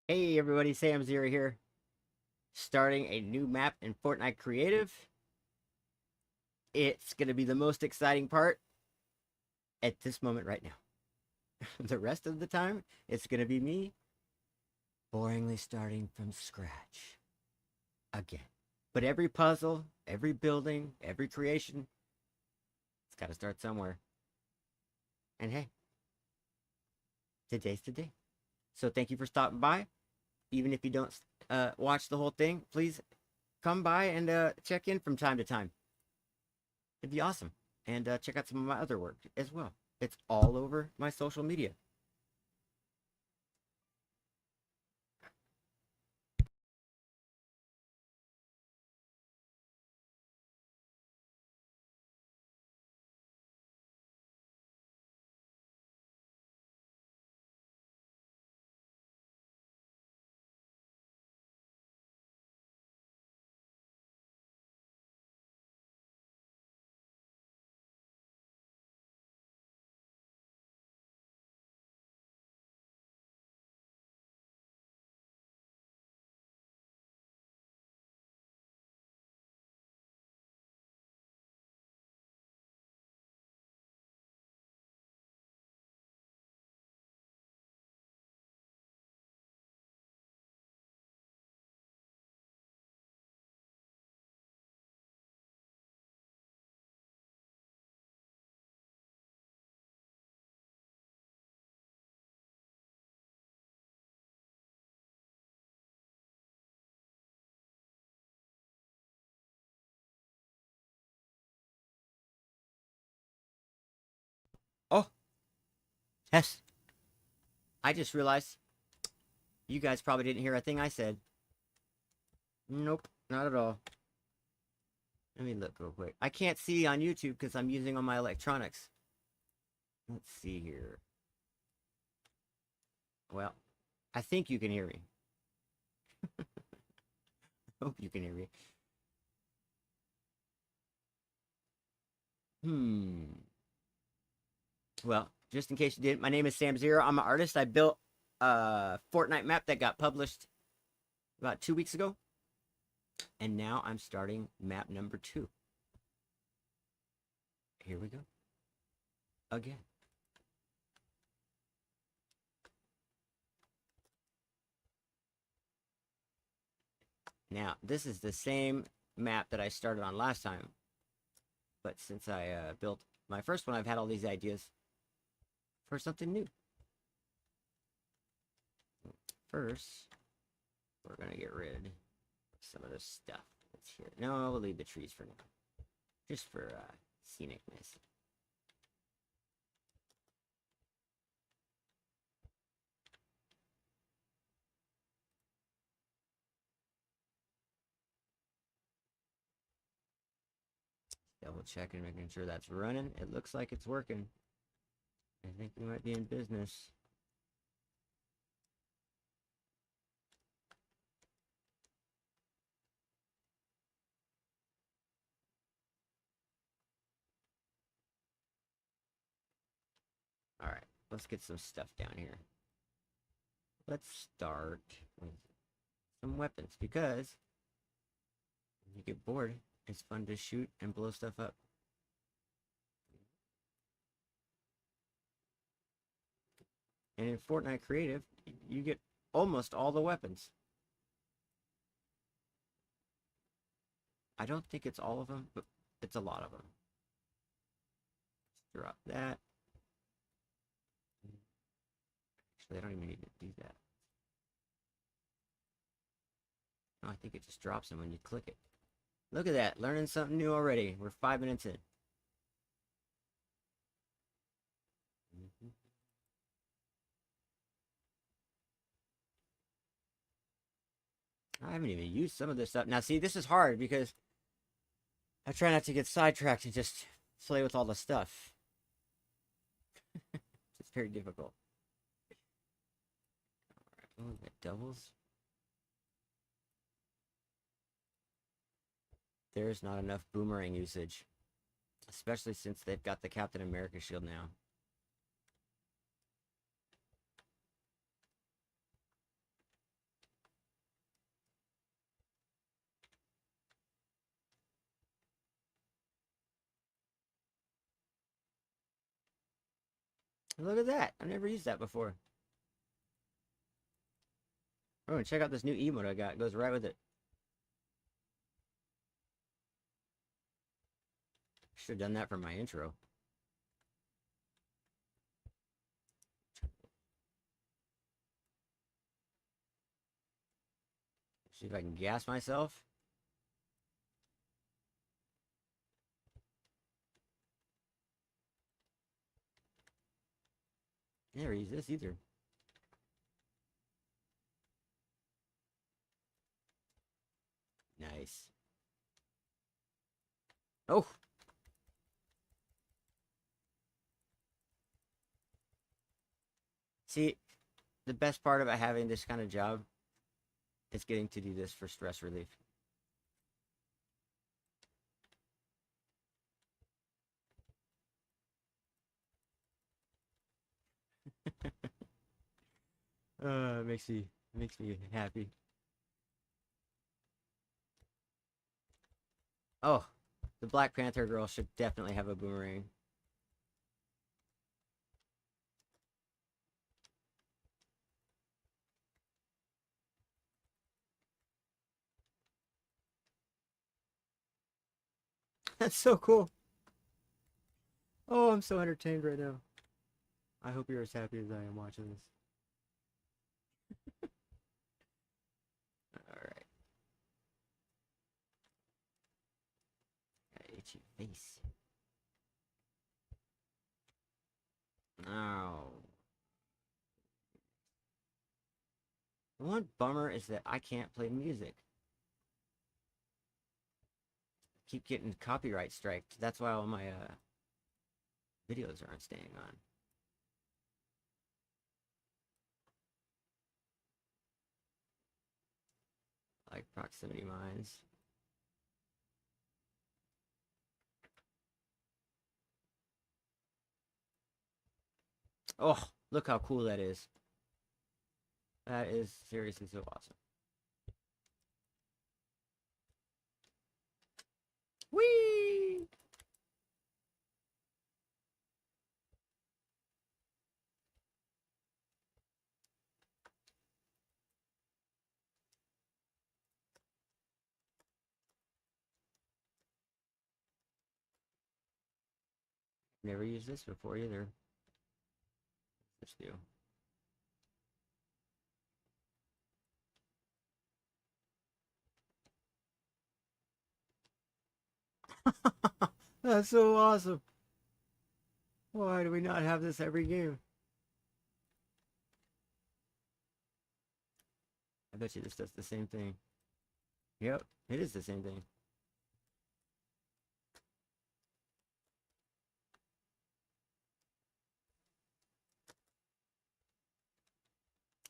Hey everybody, Sam Zero here, starting a new map in Fortnite Creative. It's going to be the most exciting part at this moment right now. The rest of the time, it's going to be me boringly starting from scratch again. But every puzzle, every building, every creation, it's got to start somewhere. And hey, today's the day. So thank you for stopping by. Even if you don't watch the whole thing, please come by and check in from time to time. It'd be awesome. And check out some of my other work as well. It's all over my social media. Oh, yes. I just realized you guys probably didn't hear a thing I said. Nope, not at all. Let me look real quick. I can't see on YouTube because I'm using all my electronics. Let's see here. Well, I think you can hear me. Hope you can hear me. Hmm. Well, just in case you didn't, my name is Sam Zero. I'm an artist. I built a Fortnite map that got published about 2 weeks ago. And now I'm starting map number 2. Here we go. Again. Now, this is the same map that I started on last time. But since I built my first one, I've had all these ideas for something new. First, we're going to get rid of some of this stuff that's here. No, we'll leave the trees for now. Just for scenicness. Double checking, making sure that's running. It looks like it's working. I think we might be in business. All right, let's get some stuff down here. Let's start with some weapons because when you get bored, it's fun to shoot and blow stuff up. And in Fortnite Creative, you get almost all the weapons. I don't think it's all of them, but it's a lot of them. Let's drop that. Actually, I don't even need to do that. No, I think it just drops them when you click it. Look at that, learning something new already. We're 5 minutes in. I haven't even used some of this stuff. Now, see, this is hard because I try not to get sidetracked and just play with all the stuff. It's very difficult. Oh, we got doubles. There's not enough boomerang usage, especially since they've got the Captain America shield now. Look at that. I've never used that before. Oh, and check out this new emote I got. It goes right with it. Should have done that for my intro. See if I can gas myself. Never use this either. Nice. Oh! See, the best part about having this kind of job is getting to do this for stress relief. It makes me happy. Oh, the Black Panther girl should definitely have a boomerang. That's so cool. Oh, I'm so entertained right now. I hope you're as happy as I am watching this. All right. Got itchy face. Oh. The one bummer is that I can't play music. Keep getting copyright striked. That's why all my videos aren't staying on. Like proximity mines. Oh, look how cool that is. That is seriously so awesome. Whee! Never used this before either. Let's do. That's so awesome. Why do we not have this every game? I bet you this does the same thing. Yep, it is the same thing.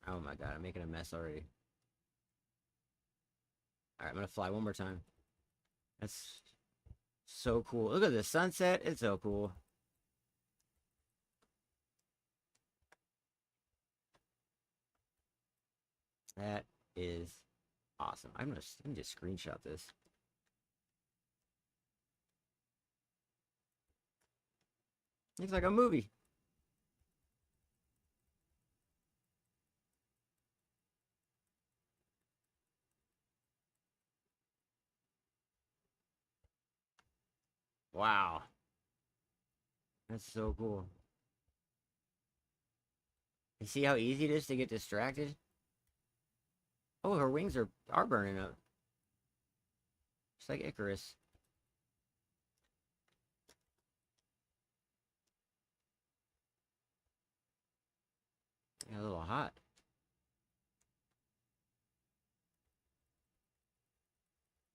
Oh my god, I'm making a mess already. Alright, I'm gonna fly one more time. That's so cool. Look at the sunset. It's so cool. That is awesome. Let me just screenshot this. Looks like a movie. Wow. That's so cool. You see how easy it is to get distracted? Oh, her wings are burning up. Just like Icarus. Yeah, a little hot.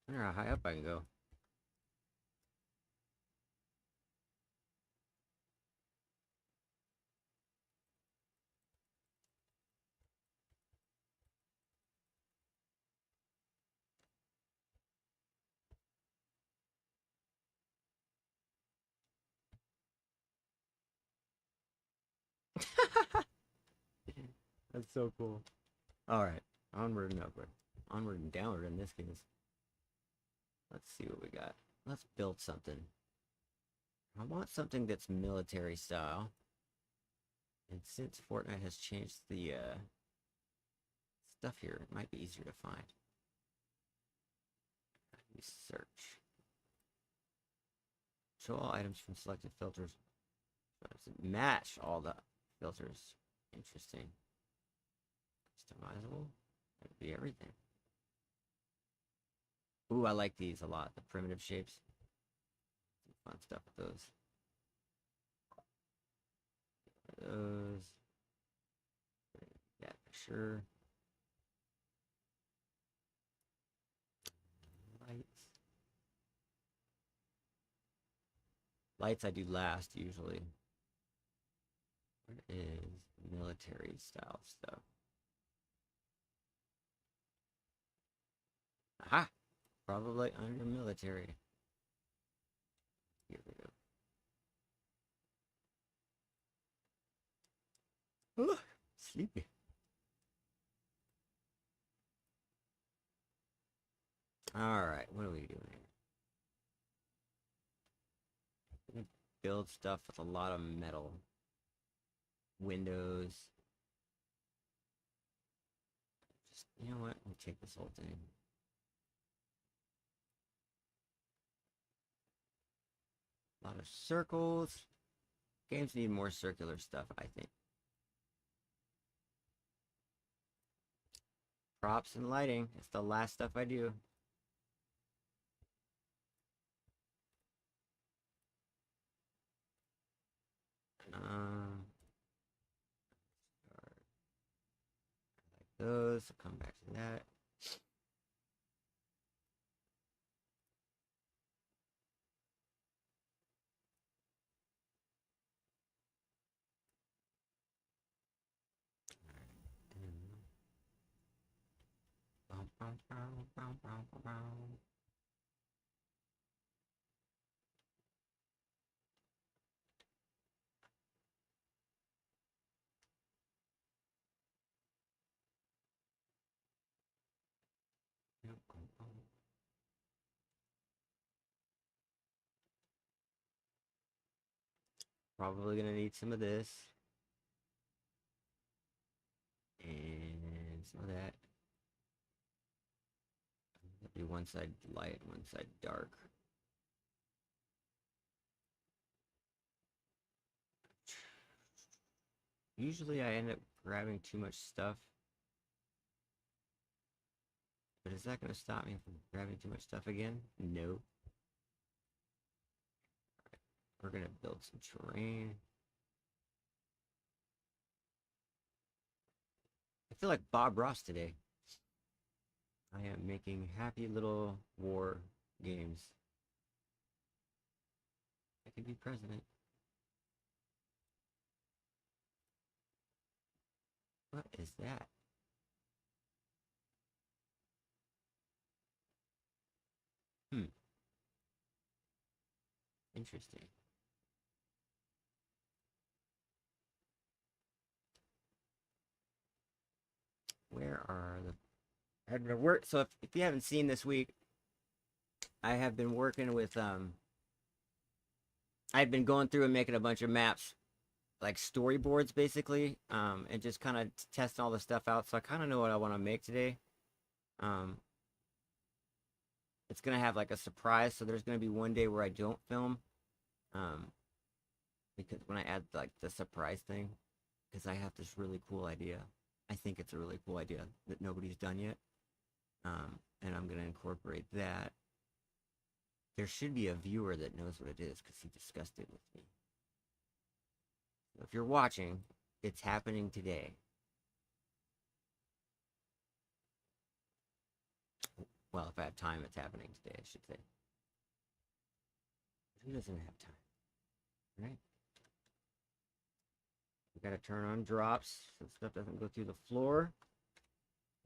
I wonder how high up I can go. That's so cool. Alright. Onward and upward. Onward and downward in this case. Let's see what we got. Let's build something. I want something that's military style. And since Fortnite has changed the stuff here, it might be easier to find. Let me search. Show all items from selected filters. Match all the filters. Interesting. Customizable. That'd be everything. Ooh, I like these a lot. The primitive shapes. Some fun stuff with those. Those. Yeah, for sure. Lights. Lights I do last usually. What is military style stuff? Aha! Probably under military. Here we go. Ooh, sleepy. Alright, what are we doing here? We're gonna build stuff with a lot of metal. Windows. Just, you know what? We'll take this whole thing. A lot of circles. Games need more circular stuff, I think. Props and lighting. It's the last stuff I do. Like those. I'll come back to that. Probably gonna need some of this. And some of that. Maybe one side light, one side dark. Usually I end up grabbing too much stuff. But is that going to stop me from grabbing too much stuff again? No. Right. We're going to build some terrain. I feel like Bob Ross today. I am making happy little war games. I could be president. What is that? Interesting. Where are the... I've been work. So if you haven't seen this week, I have been working with I've been going through and making a bunch of maps, like storyboards basically, and just kind of testing all the stuff out. So I kind of know what I want to make today. Um, it's gonna have like a surprise. So there's gonna be one day where I don't film, um, because when I add like the surprise thing, because I have this really cool idea. I think it's a really cool idea that nobody's done yet, and I'm gonna incorporate that. There should be a viewer that knows what it is because he discussed it with me. So if you're watching, it's happening today. Well, if I have time, it's happening today, I should say. Who doesn't have time? Right? We gotta turn on drops so stuff doesn't go through the floor.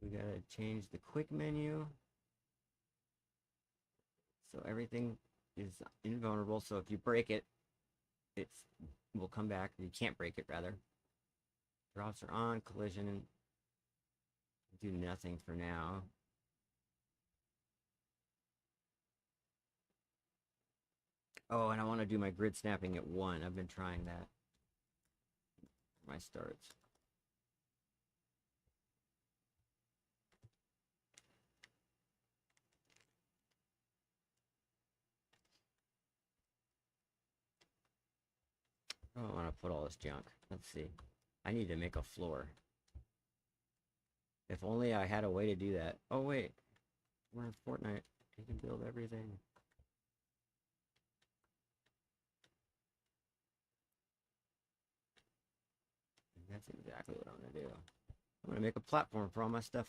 We gotta change the quick menu so everything is invulnerable. So if you break it, it will come back. You can't break it, rather. Drops are on. Collision. Do nothing for now. Oh, and I want to do my grid snapping at 1. I've been trying that. my starts. I don't want to put all this junk. Let's see. I need to make a floor. If only I had a way to do that. Oh, wait. We're in Fortnite. You can build everything. That's exactly what I'm going to do. I'm going to make a platform for all my stuff.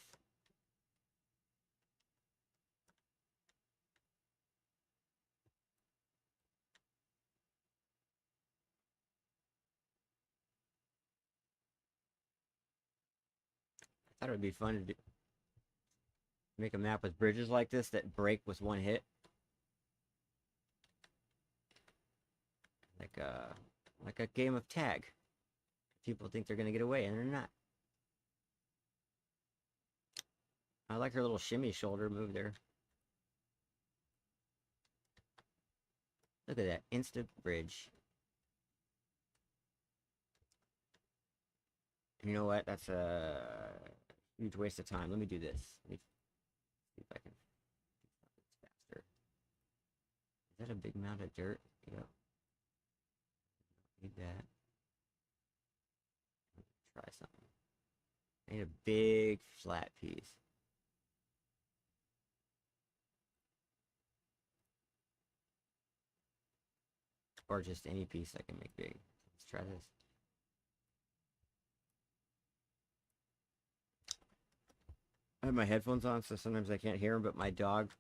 I thought it would be fun to make a map with bridges like this that break with one hit. Like a game of tag. People think they're going to get away, and they're not. I like her little shimmy shoulder move there. Look at that. Instant bridge. You know what? That's a huge waste of time. Let me do this. Let me see if I can do this faster. Is that a big amount of dirt? Yep. Need that. Try something. I need a big flat piece. Or just any piece I can make big. Let's try this. I have my headphones on, so sometimes I can't hear him, but my dog,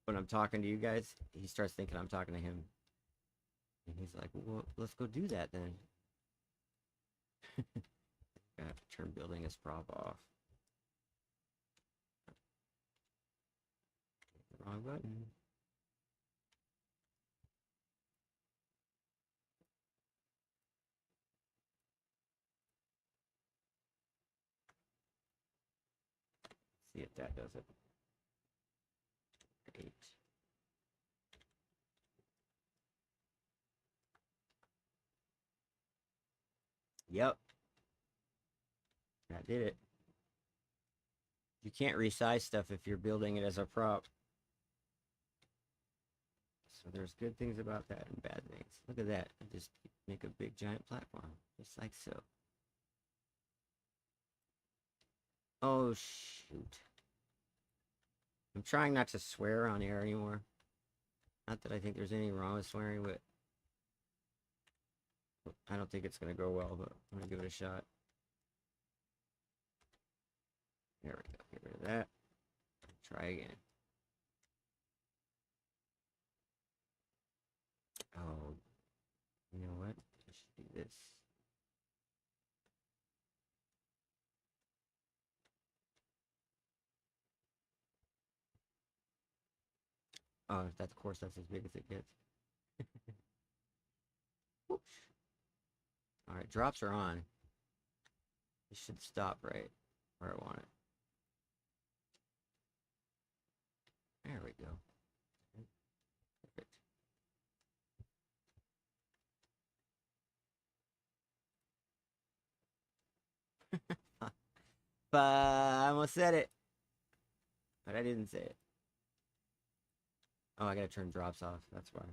when I'm talking to you guys, he starts thinking I'm talking to him. And he's like, well, let's go do that then. I have to turn building as prop off. Wrong button. See if that does it. 8. Yep. That did it. You can't resize stuff if you're building it as a prop. So there's good things about that and bad things. Look at that. Just make a big giant platform. Just like so. Oh, shoot. I'm trying not to swear on air anymore. Not that I think there's anything wrong with swearing, but I don't think it's going to go well, but I'm going to give it a shot. There we go. Get rid of that. Try again. Oh, you know what? I should do this. Oh, that's, of course, that's as big as it gets. All right, drops are on. It should stop right where I want it. There we go. Perfect. But I almost said it. But I didn't say it. Oh, I gotta turn drops off. That's why.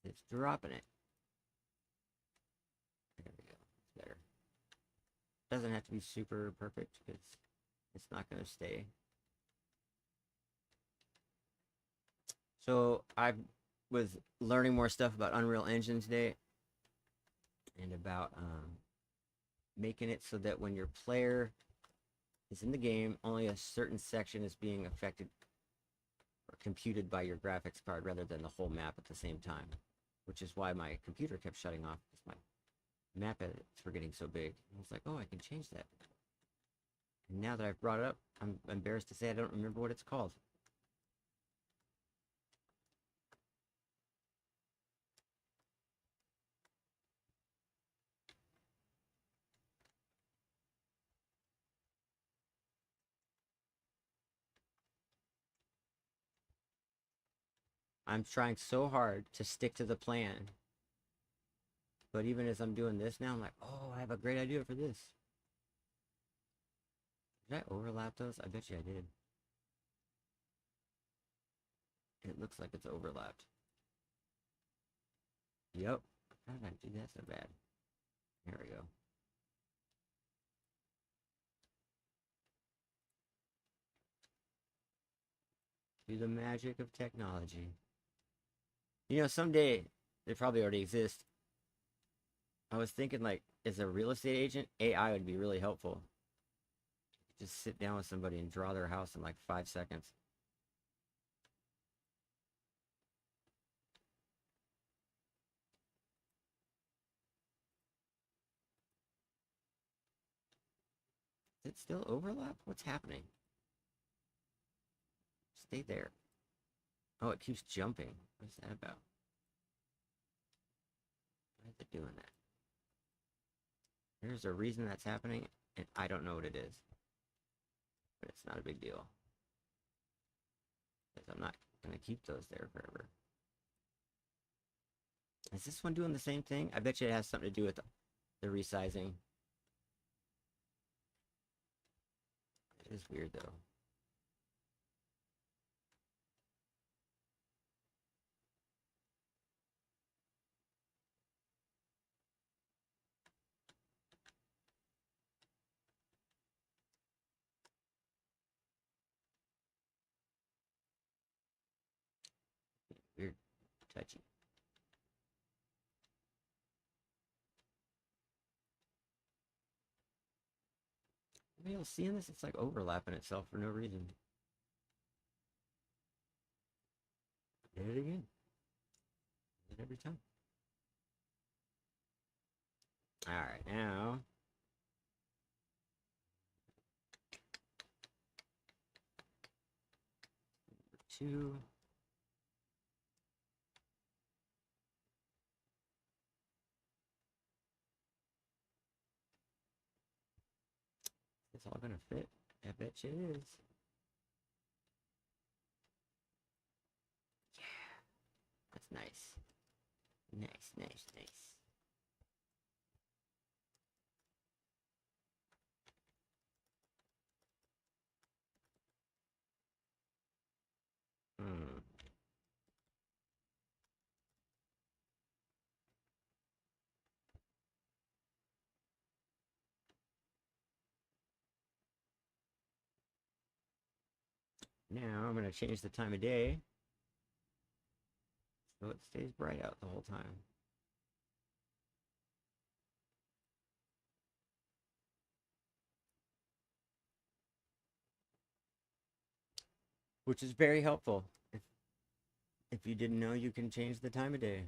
It's dropping it. There we go. It's better. Doesn't have to be super perfect because it's not gonna stay. So I was learning more stuff about Unreal Engine today and about making it so that when your player is in the game, only a certain section is being affected or computed by your graphics card rather than the whole map at the same time, which is why my computer kept shutting off because my map edits were getting so big. I was like, oh, I can change that. And now that I've brought it up, I'm embarrassed to say I don't remember what it's called. I'm trying so hard to stick to the plan, But even as I'm doing this now, I'm like, oh, I have a great idea for this. Did I overlap those? I bet you I did. It looks like it's overlapped. Yep. How did I do that so bad? There we go. Do the magic of technology. You know, someday, they probably already exist. I was thinking, like, as a real estate agent, AI would be really helpful. Just sit down with somebody and draw their house in like 5 seconds. Is it still overlap? What's happening? Stay there. Oh, it keeps jumping. What is that about? Why is it doing that? There's a reason that's happening, and I don't know what it is. But it's not a big deal. Because I'm not going to keep those there forever. Is this one doing the same thing? I bet you it has something to do with the resizing. It is weird, though. Weird. Touchy. Maybe you'll see in this, it's like overlapping itself for no reason. Did it again. Did it every time. Alright, now. Two. It's all gonna fit. I bet you it is. Yeah. That's nice. Nice, nice, nice. Hmm. Now I'm gonna change the time of day so it stays bright out the whole time. Which is very helpful. If you didn't know, you can change the time of day.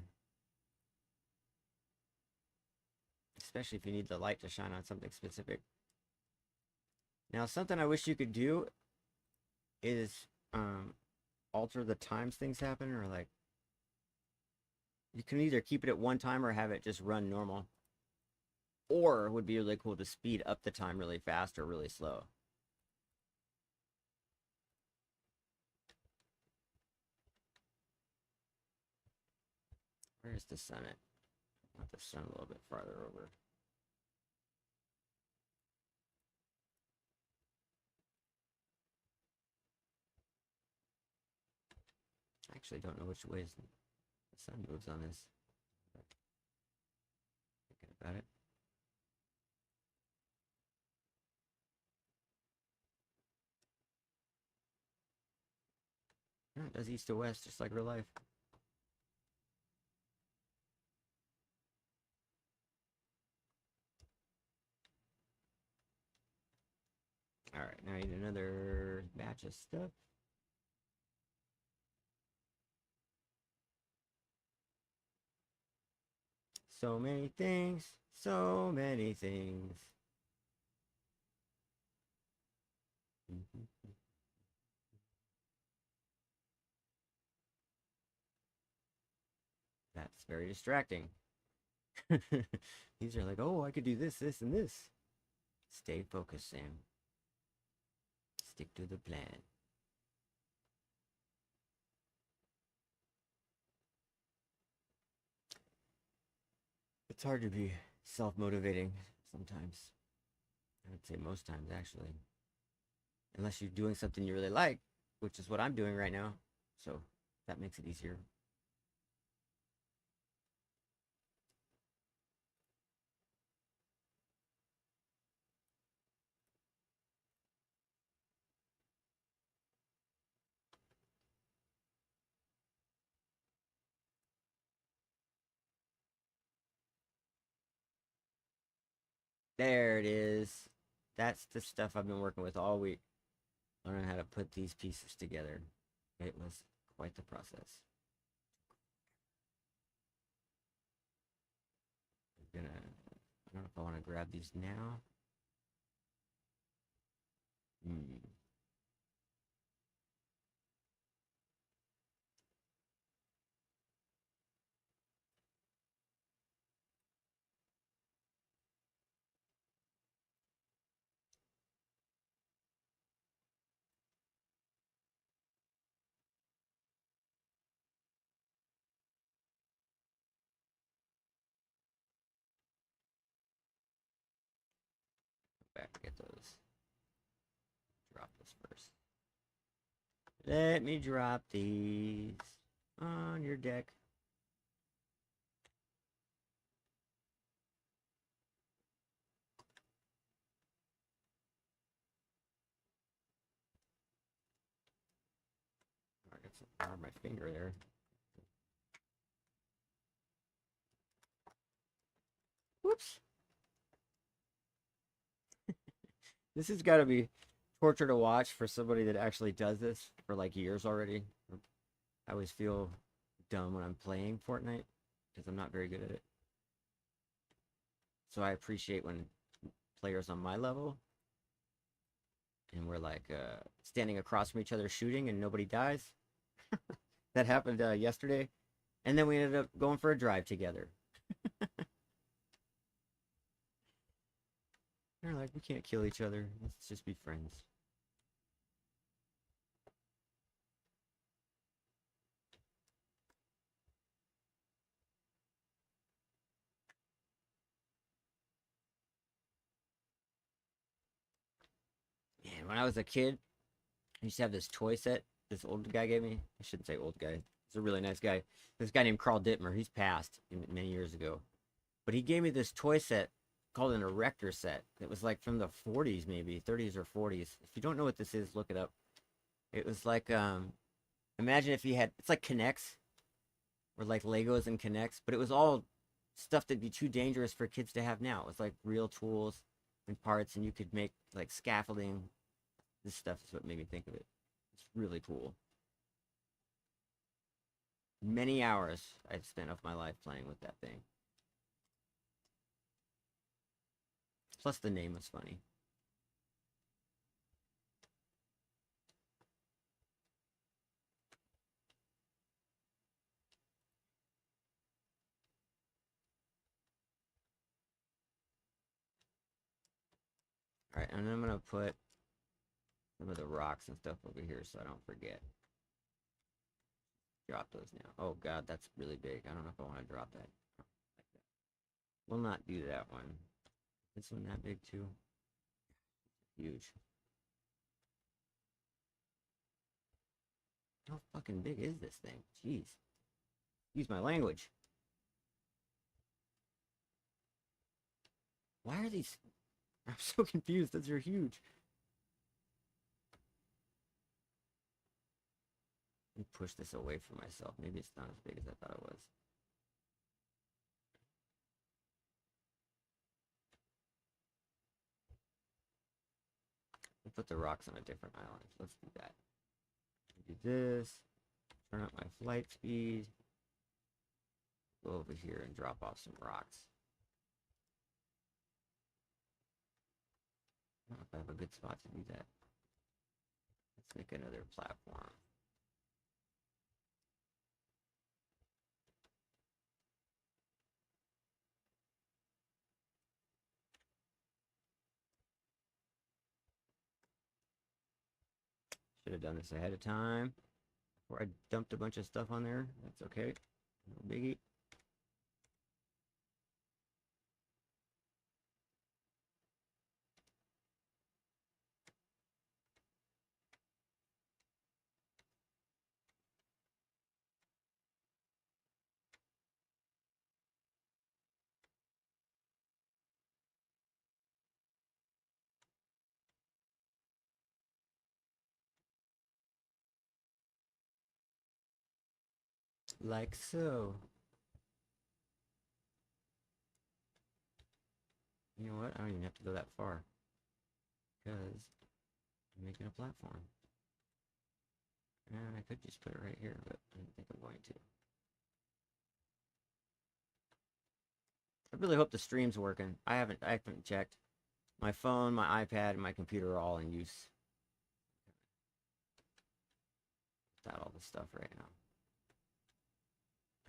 Especially if you need the light to shine on something specific. Now, something I wish you could do is alter the times things happen, or like you can either keep it at one time or have it just run normal. Or it would be really cool to speed up the time really fast or really slow. Where's the sun at? I want the sun a little bit farther over. I actually don't know which ways the sun moves on this. Thinking about it. Yeah, it does east to west, just like real life. Alright, now I need another batch of stuff. So many things, so many things. That's very distracting. These are like, oh, I could do this, this, and this. Stay focused, Sam. Stick to the plan. It's hard to be self-motivating sometimes. I would say most times, actually. Unless you're doing something you really like, which is what I'm doing right now. So that makes it easier. There it is. That's the stuff I've been working with all week. Learning how to put these pieces together. It was quite the process. I'm gonna, I don't know if I want to grab these now. Hmm. Back to get those. Drop this first. Let me drop these on your deck. I got some on my finger there. Whoops. This has got to be torture to watch for somebody that actually does this for like years already. I always feel dumb when I'm playing Fortnite because I'm not very good at it. So I appreciate when players on my level and we're like standing across from each other shooting and nobody dies. That happened yesterday. And then we ended up going for a drive together. They're like, we can't kill each other. Let's just be friends. Man, when I was a kid, I used to have this toy set this old guy gave me. I shouldn't say old guy. He's a really nice guy. This guy named Carl Dittmer. He's passed many years ago. But he gave me this toy set called an erector set. It was like from the 40s, maybe 30s or 40s. If you don't know what this is, look it up. It was like imagine if you had it's like Connects or like Legos and Connects, but it was all stuff that'd be too dangerous for kids to have now. It was like real tools and parts, and you could make like scaffolding. This stuff is what made me think of it. It's really cool. Many hours I've spent of my life playing with that thing. Plus, the name was funny. All right, and then I'm gonna put some of the rocks and stuff over here so I don't forget. Drop those now. Oh god, that's really big. I don't know if I want to drop that. Like that. We'll not do that one. This one that big too. Huge. How fucking big is this thing? Jeez. Use my language. Why are these? I'm so confused. Those are huge. Let me push this away from myself. Maybe it's not as big as I thought it was. We'll put the rocks on a different island. Let's do that. Do this. Turn up my flight speed. Go over here and drop off some rocks. I don't know if I have a good spot to do that. Let's make another platform. Should have done this ahead of time before I dumped a bunch of stuff on there. That's okay. No biggie. Like so. You know what? I don't even have to go that far. Because I'm making a platform. And I could just put it right here, but I don't think I'm going to. I really hope the stream's working. I haven't checked. My phone, my iPad, and my computer are all in use. Without all this stuff right now.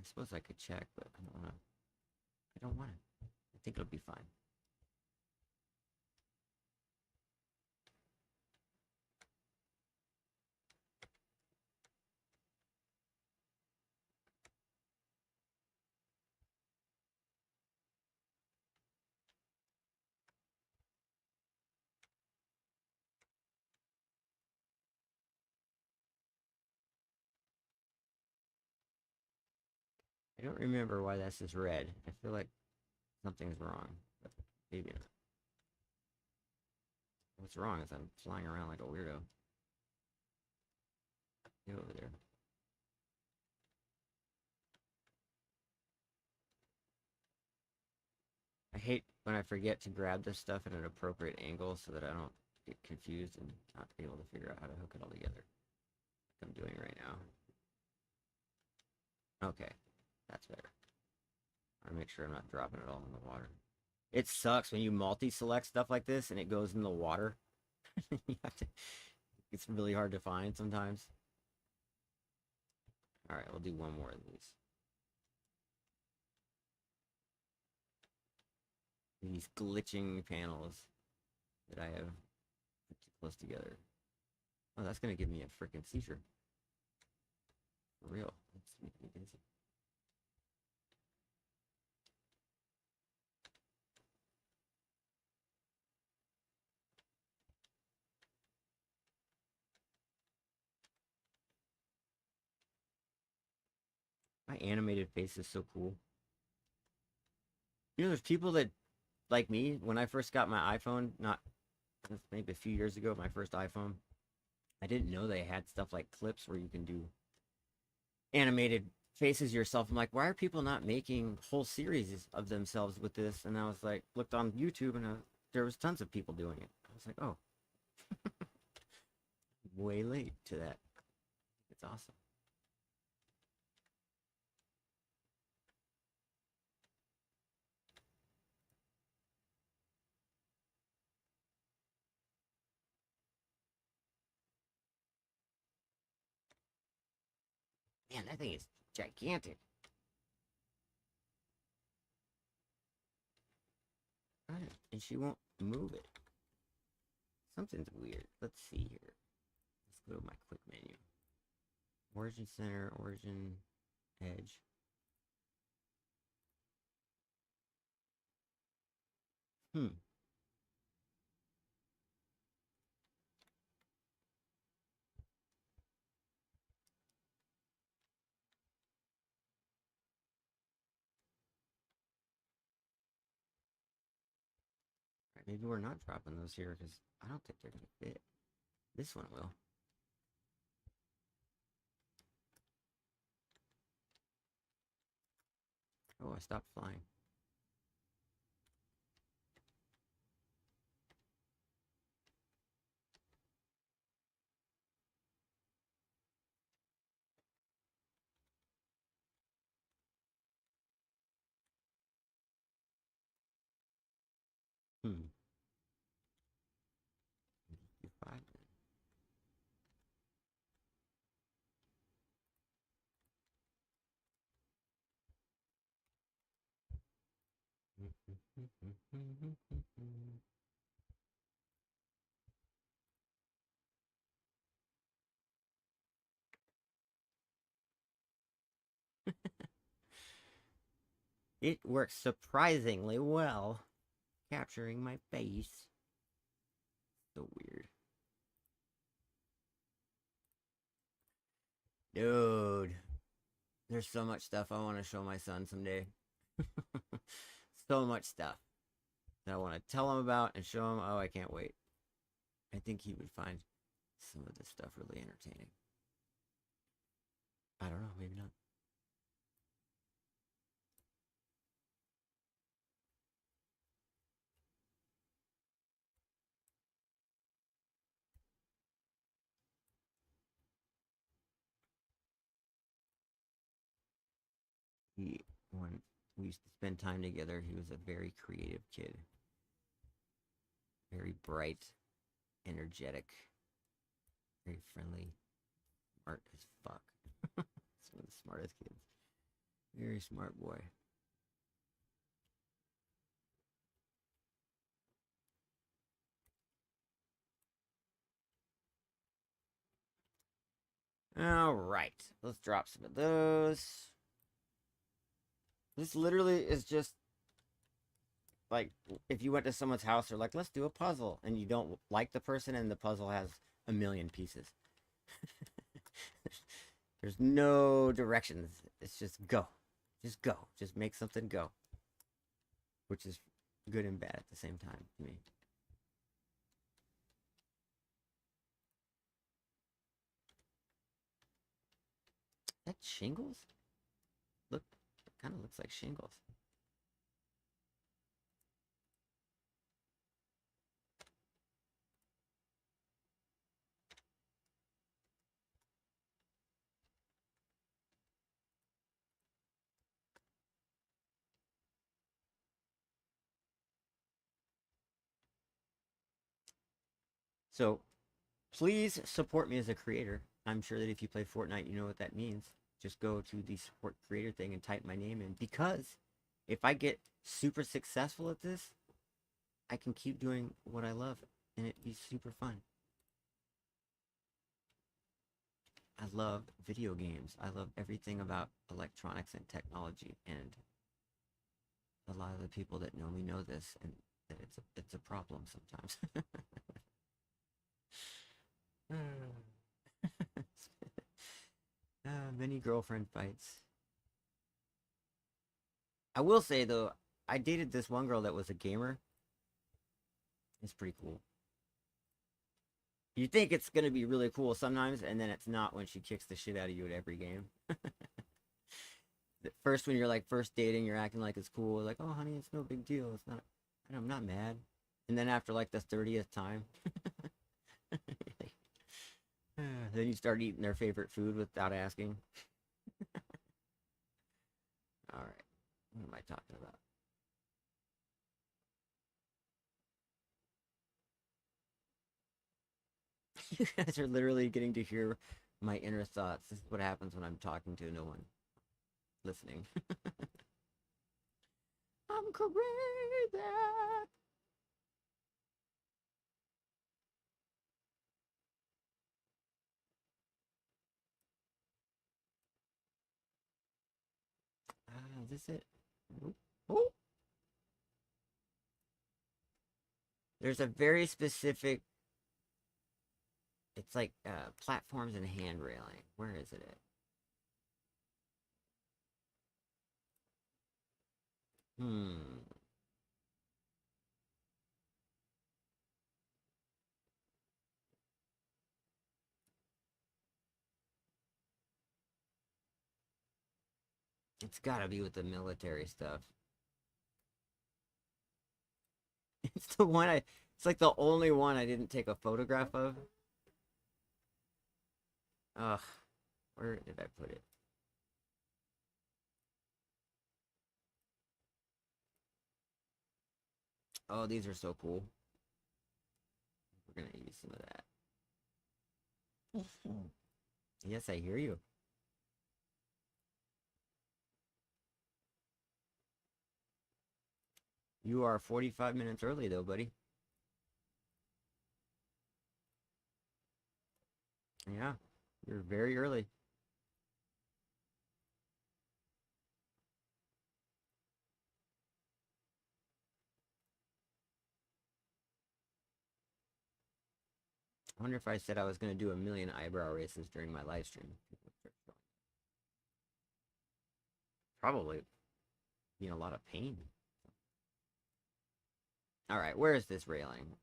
I suppose I could check, but I don't want to. I don't want to. I think it'll be fine. I don't remember why this is red. I feel like something's wrong, but maybe not. What's wrong is I'm flying around like a weirdo. Get over there. I hate when I forget to grab this stuff at an appropriate angle so that I don't get confused and not be able to figure out how to hook it all together. Like I'm doing right now. Okay, that's better. I make sure I'm not dropping it all in the water. It sucks when you multi-select stuff like this and it goes in the water. You have to, it's really hard to find sometimes. All right, we'll do one more of these. These glitching panels that I have put too close together. Oh, that's gonna give me a freaking seizure. For real. That's making me dizzy. My animated face is so cool. You know, there's people that like me when I first got my iPhone, not maybe a few years ago, my first iPhone. I didn't know they had stuff like clips where you can do animated faces yourself. I'm like, why are people not making whole series of themselves with this? And I was like, looked on YouTube and there was tons of people doing it. I was like, oh, way late to that. It's awesome. Man, that thing is gigantic. Right. And she won't move it. Something's weird. Let's see here. Let's go to my quick menu. Origin center, origin edge. Hmm. Right, maybe we're not dropping those here because I don't think they're going to fit. This one will. Oh, I stopped flying. Hmm. Do five. It works surprisingly well, capturing my face. So weird. Dude, there's so much stuff I want to show my son someday. So much stuff that I want to tell him about and show him. Oh, I can't wait. I think he would find some of this stuff really entertaining. I don't know, maybe not. He when we used to spend time together, he was a very creative kid, very bright, energetic, very friendly, smart as fuck. He's one of the smartest kids. Very smart boy. All right, let's drop some of those. This literally is just like if you went to someone's house, they're like, let's do a puzzle, and you don't like the person, and the puzzle has a million pieces. There's no directions. It's just go. Just go. Just make something go. Which is good and bad at the same time to me. That shingles? Look, it kind of looks like shingles. So please support me as a creator. I'm sure that if you play Fortnite, you know what that means. Just go to the support creator thing and type my name in. Because if I get super successful at this, I can keep doing what I love and it'd be super fun. I love video games. I love everything about electronics and technology. And a lot of the people that know me know this, and that it's a problem sometimes. Many girlfriend fights. I will say though, I dated this one girl that was a gamer. It's pretty cool. You think it's gonna be really cool sometimes, and then it's not when she kicks the shit out of you at every game. First, when you're like first dating, you're acting like it's cool, like, oh honey, it's no big deal. It's not. I'm not mad. And then after like the 30th time, then you start eating their favorite food without asking. All right, what am I talking about? You guys are literally getting to hear my inner thoughts. This is what happens when I'm talking to no one listening. I'm crazy. Is this it? Oh. There's a very specific. It's like platforms and hand railing. Where is it at? Hmm. It's gotta be with the military stuff. It's the one I. It's like the only one I didn't take a photograph of. Ugh. Where did I put it? Oh, these are so cool. We're gonna use some of that. Yes, I hear you. You are 45 minutes early, though, buddy. Yeah, you're very early. I wonder if I said I was going to do a million eyebrow races during my live stream. Probably be in a lot of pain. All right, where is this railing?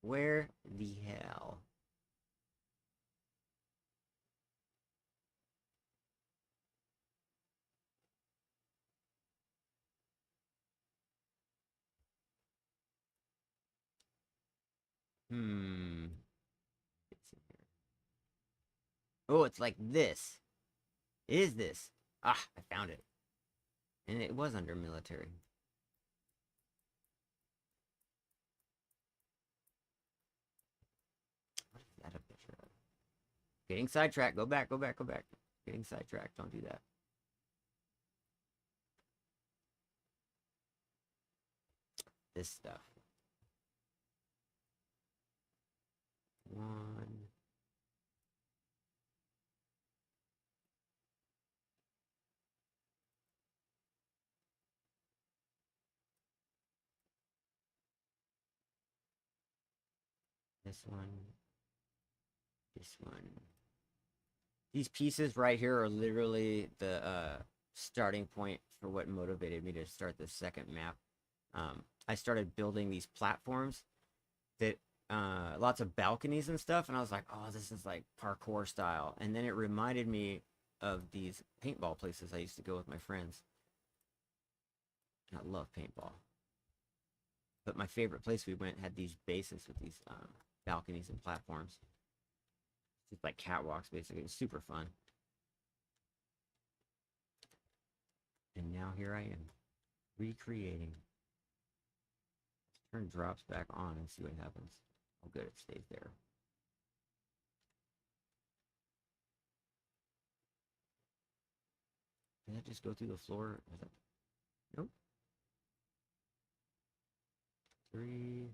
Where the hell? Hmm. Oh, it's like this. It is this. Ah, I found it. And it was under military. What is that a picture of? Getting sidetracked. Go back, go back, go back. Getting sidetracked. Don't do that. This stuff. One. This one. This one. These pieces right here are literally the starting point for what motivated me to start the second map. I started building these platforms that lots of balconies and stuff, and I was like, oh, this is like parkour style. And then it reminded me of these paintball places I used to go with my friends. I love paintball. But my favorite place we went had these bases with these balconies and platforms. Just like catwalks, basically. It was super fun. And now here I am, recreating. Turn drops back on and see what happens. Oh, good, it stays there. Did that just go through the floor? Nope. 3.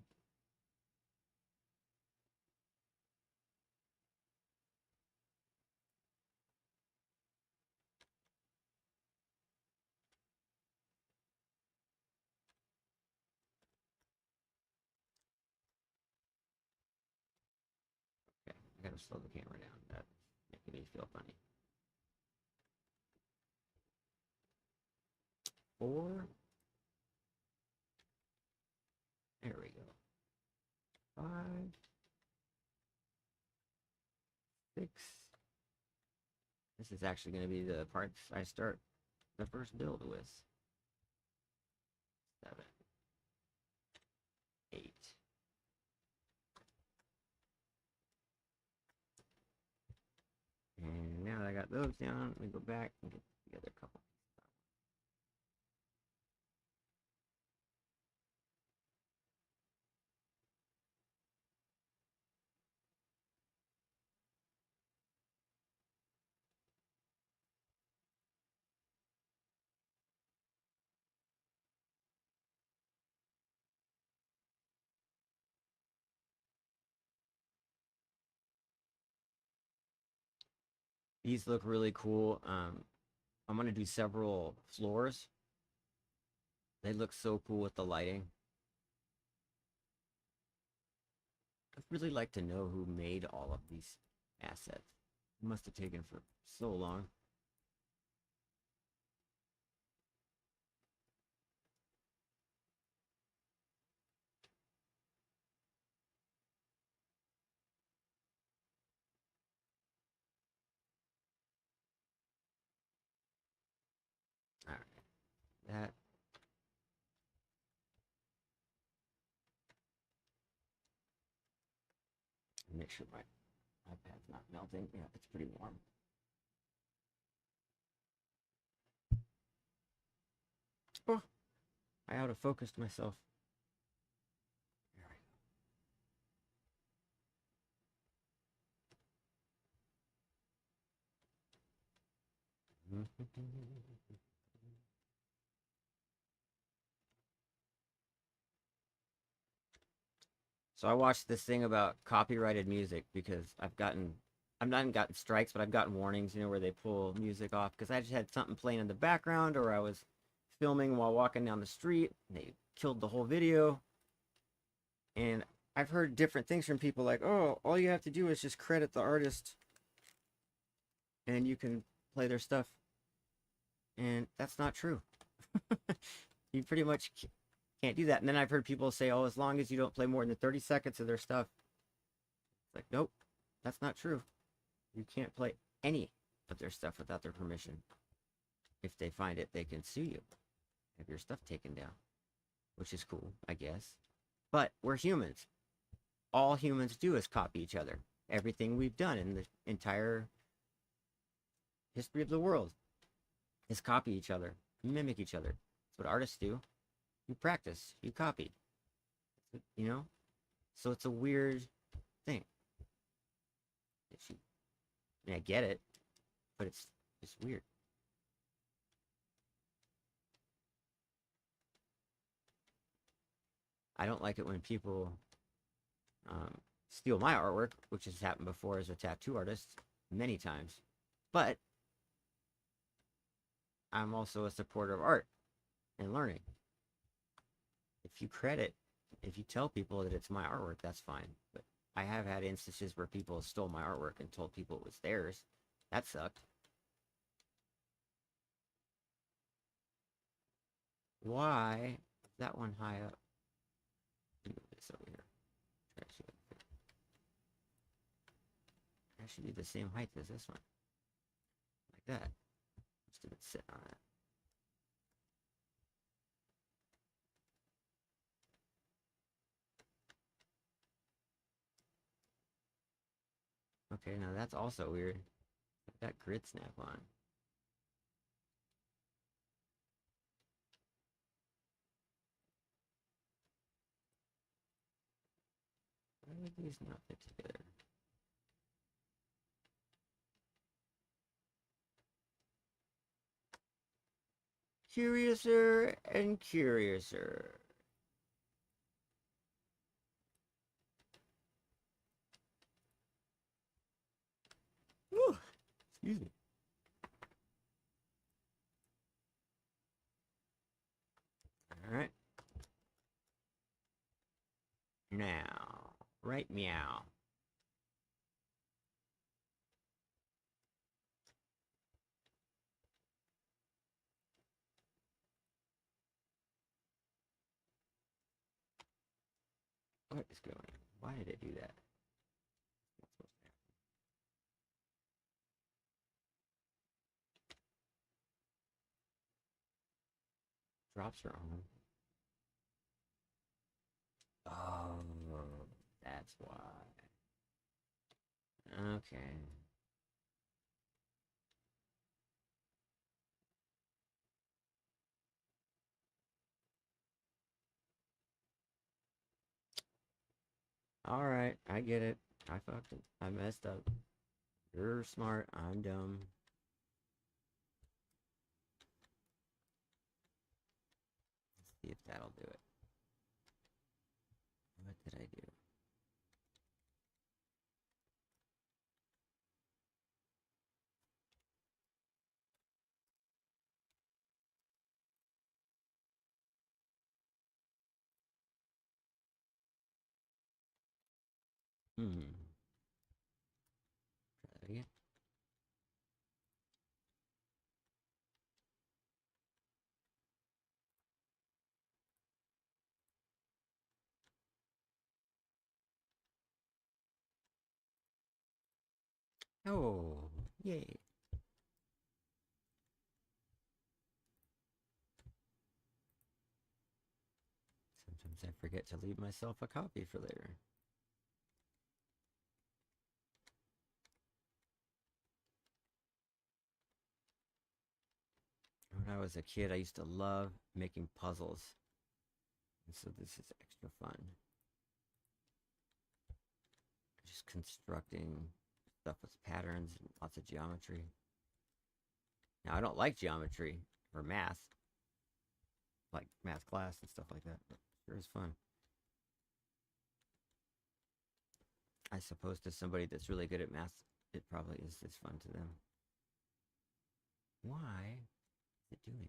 Okay, I gotta slow the camera down. That's making me feel funny. 4. There we go. 5. 6. This is actually going to be the parts I start the first build with. 7. 8. And now that I got those down, let me go back and get the other couple. These look really cool. I'm going to do several floors. They look so cool with the lighting. I'd really like to know who made all of these assets. It must have taken for so long. All right, that. Make sure my iPad's not melting. Yeah, it's pretty warm. Oh, I out of focused myself. There we go. So I watched this thing about copyrighted music because I've not gotten strikes, but I've gotten warnings, where they pull music off because I just had something playing in the background or I was filming while walking down the street. And they killed the whole video. And I've heard different things from people like, oh, all you have to do is just credit the artist and you can play their stuff. And that's not true. You pretty much can't do that. And then I've heard people say, oh, as long as you don't play more than 30 seconds of their stuff. It's like, nope, that's not true. You can't play any of their stuff without their permission. If they find it, they can sue you. Have your stuff taken down. Which is cool, I guess. But we're humans. All humans do is copy each other. Everything we've done in the entire history of the world is copy each other. mimic each other. That's what artists do. You practice, you copy, you know? So it's a weird thing. I mean, I get it, but it's just weird. I don't like it when people steal my artwork, which has happened before as a tattoo artist many times. But I'm also a supporter of art and learning. If you credit, if you tell people that it's my artwork, that's fine. But I have had instances where people stole my artwork and told people it was theirs. That sucked. Why is that one high up? Move this over here. That should be the same height as this one. Like that. Just didn't sit on it. Okay, now that's also weird. That grid snap on. Why would these not fit together? Curiouser and curiouser. Whew. Excuse me. All right. Now, right meow. What is going on? Why did it do that? Drops are on. Oh, that's why. Okay. All right, I get it. I fucked it. I messed up. You're smart. I'm dumb. Let's see if that'll do it. What did I do? Hmm. Try that again. Oh, yay. Sometimes I forget to leave myself a copy for later. When I was a kid, I used to love making puzzles. And so this is extra fun. Just constructing stuff with patterns and lots of geometry. Now, I don't like geometry or math, like math class and stuff like that, but sure is fun. I suppose to somebody that's really good at math, it probably is this fun to them. Why is it doing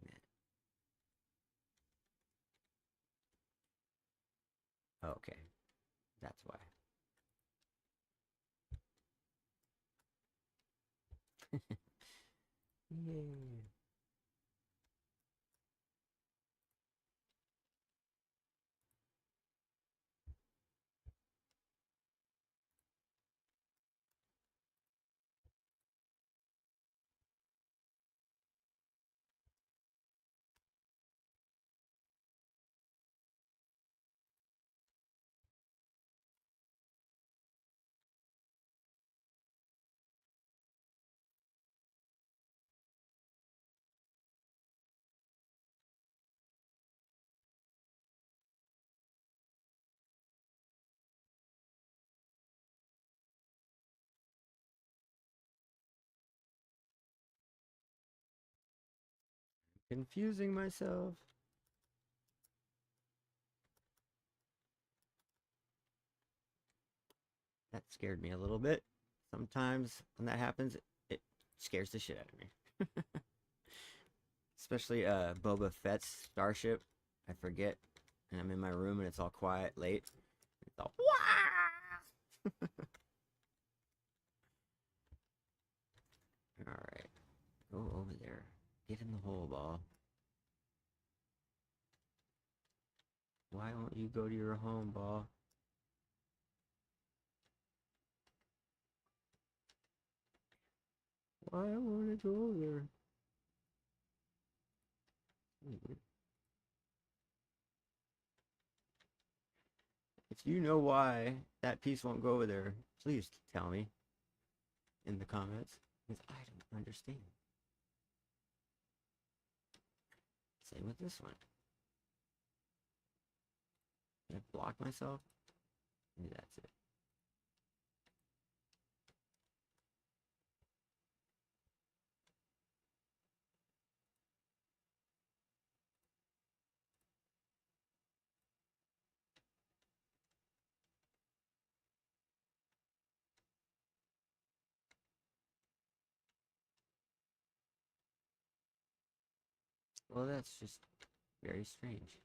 that? Okay, that's why. Yay. Confusing myself. That scared me a little bit. Sometimes when that happens, it scares the shit out of me. Especially Boba Fett's starship. I forget, and I'm in my room and it's all quiet late. It's all wah! All right, go over there. Get in the hole, ball. Why won't you go to your home, ball? Why won't it go there? If you know why that piece won't go over there, please tell me in the comments, because I don't understand. Same with this one. Can I block myself? Maybe that's it. Well, that's just very strange.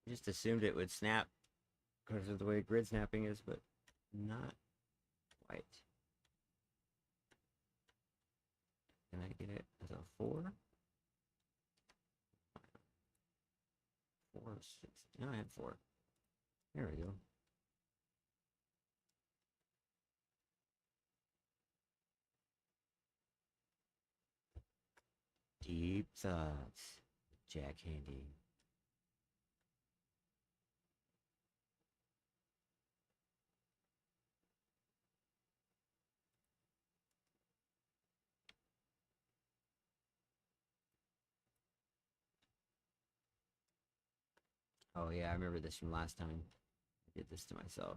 I just assumed it would snap because of the way grid snapping is, but not quite. Can I get it as a 4? 4, 6. No, I had 4. There we go. Deep thoughts, Jack Handy. Oh yeah, I remember this from last time. I did this to myself.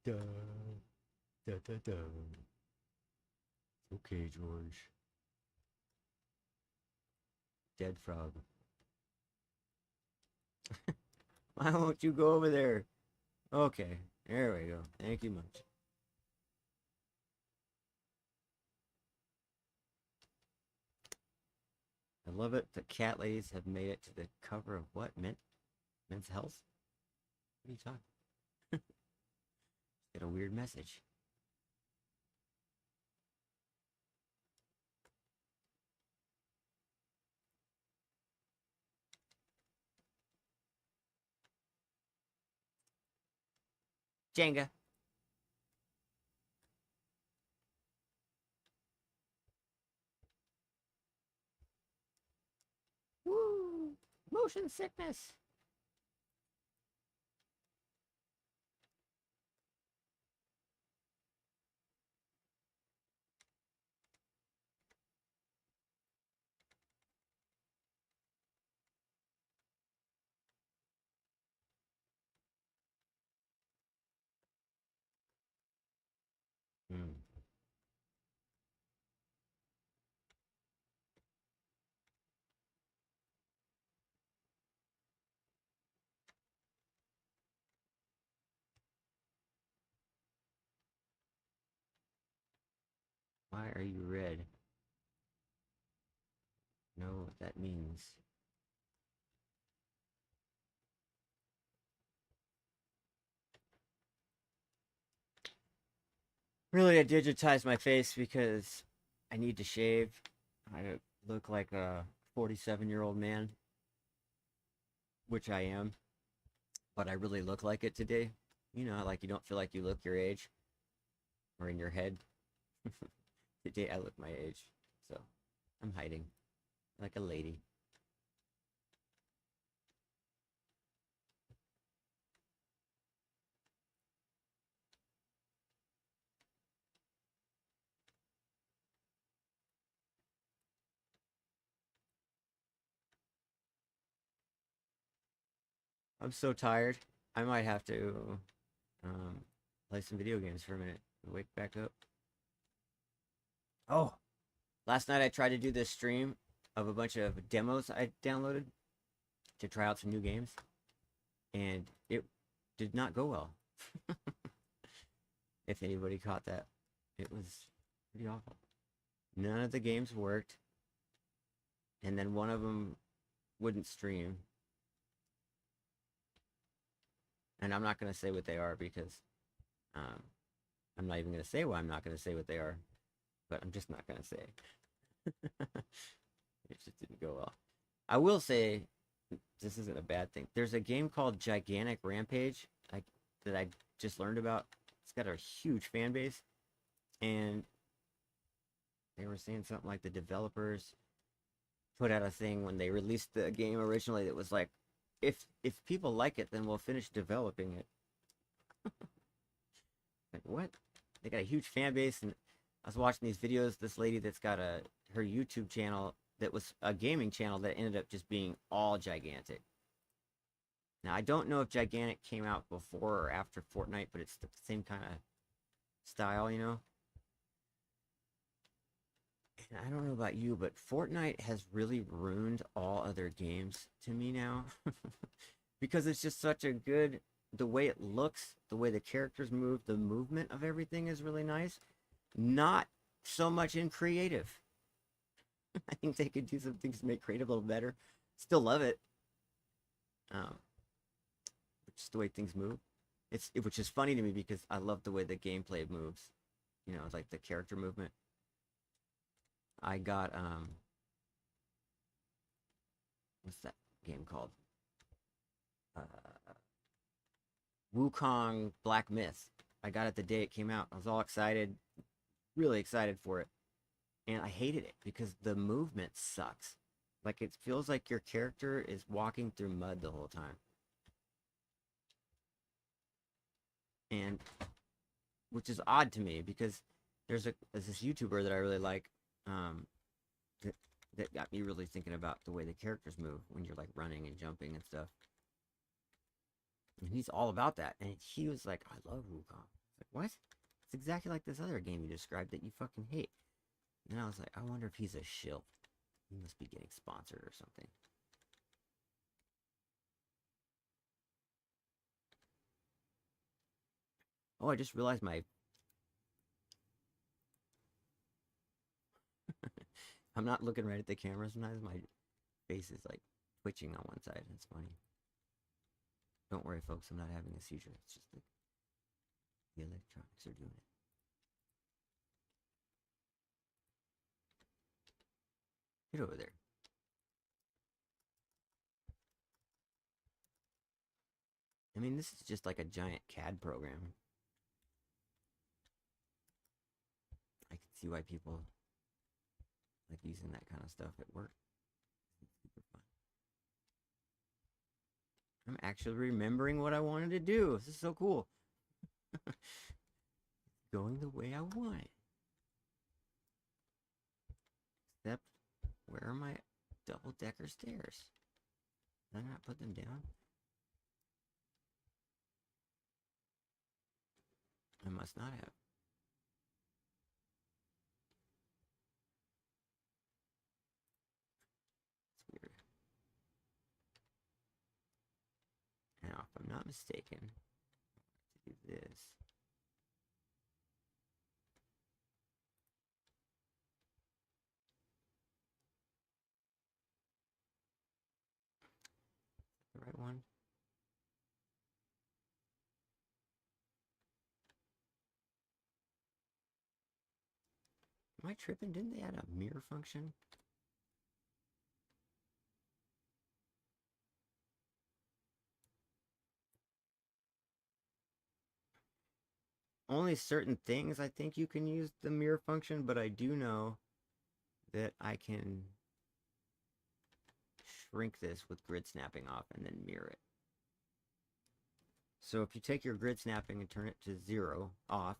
Duh, duh, duh, duh. Okay, George. Dead frog. Why won't you go over there? Okay, there we go. Thank you much. I love it. The cat ladies have made it to the cover of what? Men's Health? What are you talking? Get a weird message. Jenga. Woo! Motion sickness. Hmm. Why are you red? Know what that means. Really, I digitized my face because I need to shave. I look like a 47-year-old man, which I am, but I really look like it today. You know, like you don't feel like you look your age or in your head. Today I look my age, so I'm hiding like a lady. I'm so tired. I might have to um, play some video games for a minute. Wake back up. Oh, last night I tried to do this stream of a bunch of demos I downloaded to try out some new games, and it did not go well. If anybody caught that, it was pretty awful. None of the games worked, and then one of them wouldn't stream. And I'm not going to say what they are because um, I'm not even going to say why I'm not going to say what they are, but I'm just not going to say. It just didn't go well. I will say, this isn't a bad thing. There's a game called Gigantic Rampage that I just learned about. It's got a huge fan base, and they were saying something like the developers put out a thing when they released the game originally that was like, if people like it, then we'll finish developing it. Like, what? They got a huge fan base, and I was watching these videos. This lady that's got her YouTube channel that was a gaming channel that ended up just being all Gigantic. Now, I don't know if Gigantic came out before or after Fortnite, but it's the same kind of style, you know? And I don't know about you, but Fortnite has really ruined all other games to me now. Because it's just such a good, the way it looks, the way the characters move, the movement of everything is really nice. Not so much in creative. I think they could do some things to make creative a little better. Still love it. Just the way things move. Which is funny to me because I love the way the gameplay moves. You know, like the character movement. I got what's that game called? Wukong Black Myth. I got it the day it came out. I was all excited, really excited for it. And I hated it because the movement sucks. Like, it feels like your character is walking through mud the whole time. And which is odd to me because there's this YouTuber that I really like, that got me really thinking about the way the characters move when you're like running and jumping and stuff. And he's all about that. And he was like, I love Wukong. Like, what? It's exactly like this other game you described that you fucking hate. And I was like, I wonder if he's a shill. He must be getting sponsored or something. Oh, I just realized my... I'm not looking right at the camera sometimes. My face is like twitching on one side. It's funny. Don't worry, folks. I'm not having a seizure. It's just the electronics are doing it. Get over there. I mean, this is just like a giant CAD program. I can see why people like using that kind of stuff at work. It's super fun. I'm actually remembering what I wanted to do. This is so cool. Going the way I want it. Except, where are my double-decker stairs? Did I not put them down? I must not have. It's weird. Now, if I'm not mistaken, to do this. The right one? Am I tripping? Didn't they add a mirror function? Only certain things I think you can use the mirror function, but I do know that I can shrink this with grid snapping off and then mirror it. So if you take your grid snapping and turn it to 0 off,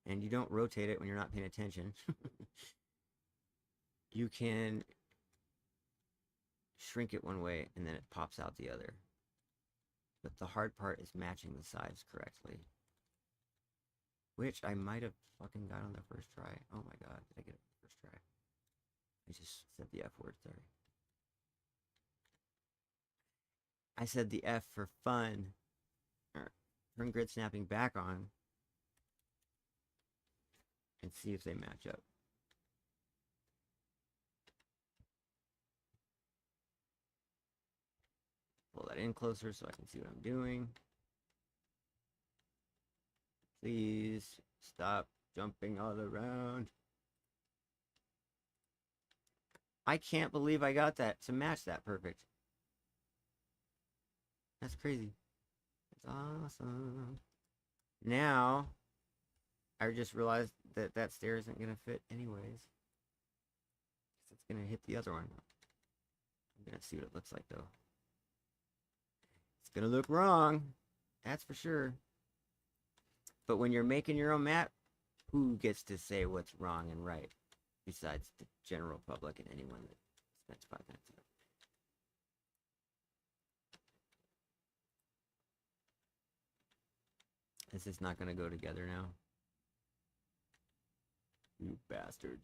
and you don't rotate it when you're not paying attention, you can shrink it one way and then it pops out the other. But the hard part is matching the sides correctly. Which I might have fucking got on the first try. Oh my god, did I get it on the first try? I just said the F word, sorry. I said the F for fun. Turn grid snapping back on and see if they match up. Pull that in closer so I can see what I'm doing. Please stop jumping all around. I can't believe I got that to match that perfect. That's crazy. That's awesome. Now, I just realized that that stair isn't going to fit anyways. It's going to hit the other one. I'm going to see what it looks like, though. It's going to look wrong. That's for sure. But when you're making your own map, who gets to say what's wrong and right? Besides the general public and anyone that spends 5 minutes on it. Is this not going to go together now? You bastard.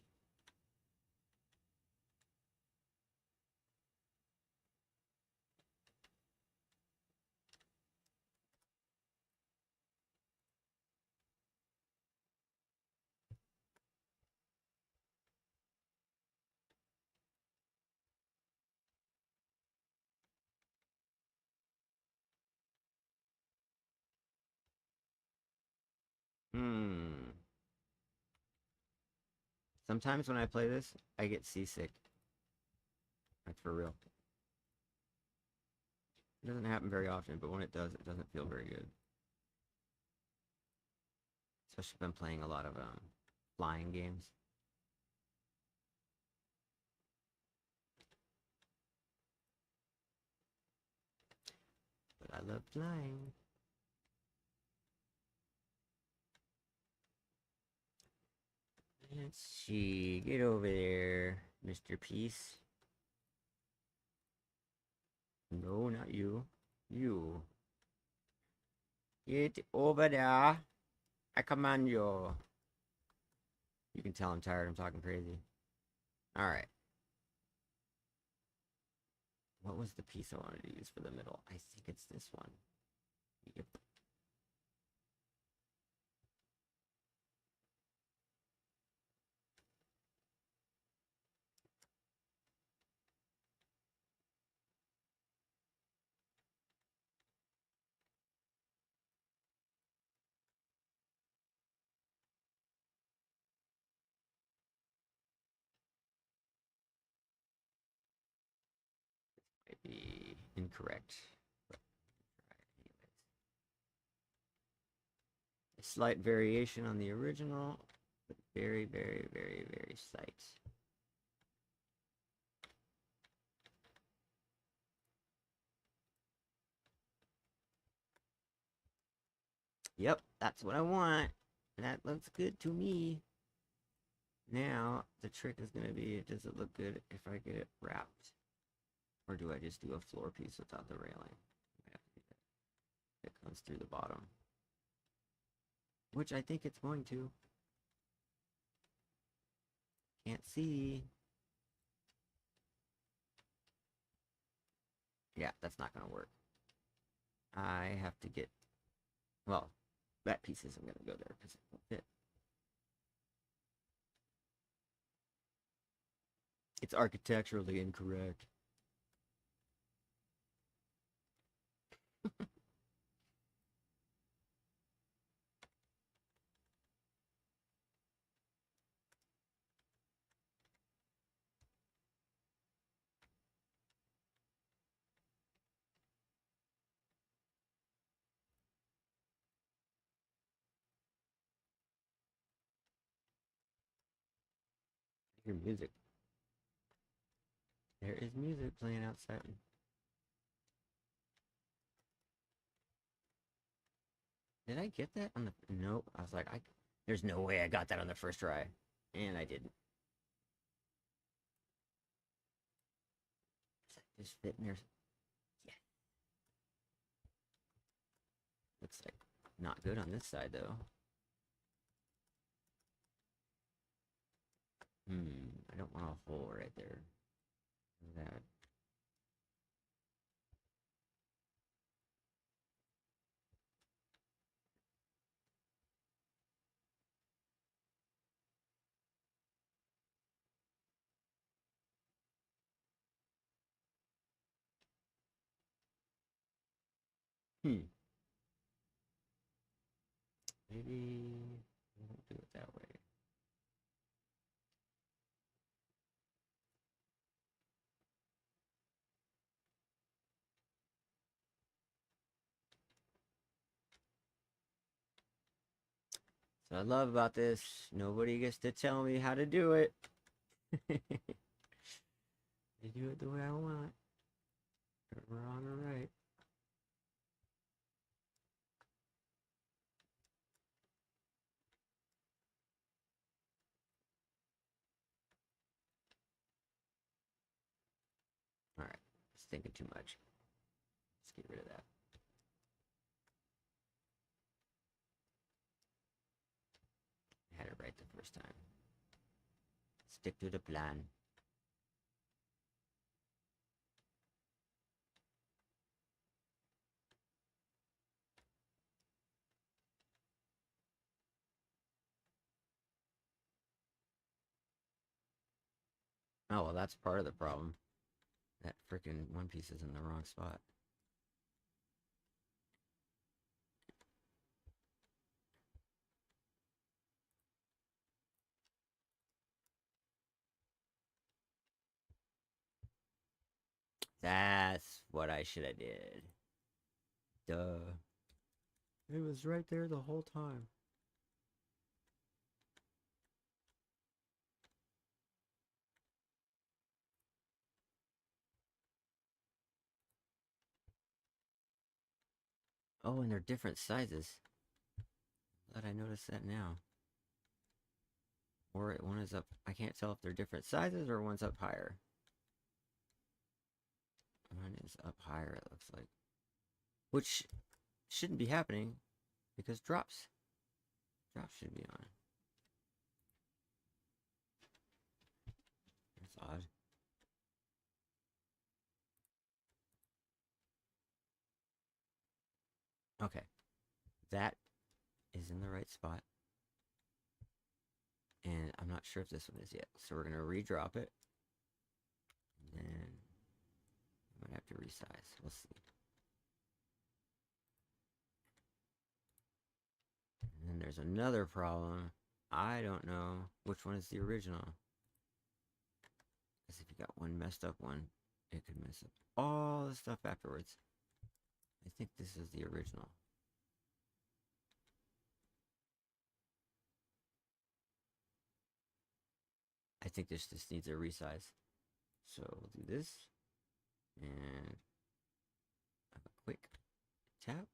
Sometimes when I play this, I get seasick. That's for real. It doesn't happen very often, but when it does, it doesn't feel very good. Especially if I'm playing a lot of flying games. But I love flying. Let's see. Get over there, Mr. Peace. No, not you. You. Get over there. I command you. You can tell I'm tired. I'm talking crazy. Alright. What was the piece I wanted to use for the middle? I think it's this one. Yep. Might be incorrect. But anyways. A slight variation on the original, but very, very, very, very slight. Yep, that's what I want. That looks good to me. Now, the trick is going to be, does it look good if I get it wrapped? Or do I just do a floor piece without the railing? It comes through the bottom. Which I think it's going to. Can't see. Yeah, that's not going to work. I have to get, well, that piece isn't going to go there because it won't fit. It's architecturally incorrect. I hear music. There is music playing outside. Did I get that on the... Nope. I was like, there's no way I got that on the first try. And I didn't. Just fit in there. Yeah. Looks like not good on this side though. I don't want a hole right there. That. Maybe we won't do it that way. So I love about this, nobody gets to tell me how to do it. I do it the way I want. Wrong or right. Alright, it's thinking too much. Let's get rid of that. I had it right the first time. Stick to the plan. Oh, well, that's part of the problem. That freaking one piece is in the wrong spot. That's what I should have did. Duh. It was right there the whole time. Oh, and they're different sizes. Glad I noticed that now. Or one is up. I can't tell if they're different sizes or one's up higher. One is up higher, it looks like. Which shouldn't be happening because drops should be on. That's odd. Okay. That is in the right spot. And I'm not sure if this one is yet. So we're going to redrop it. And then I might have to resize. We'll see. And then there's another problem. I don't know which one is the original. Because if you got one messed up one, it could mess up all the stuff afterwards. I think this is the original. I think this just needs a resize. So we'll do this. And have a quick tap.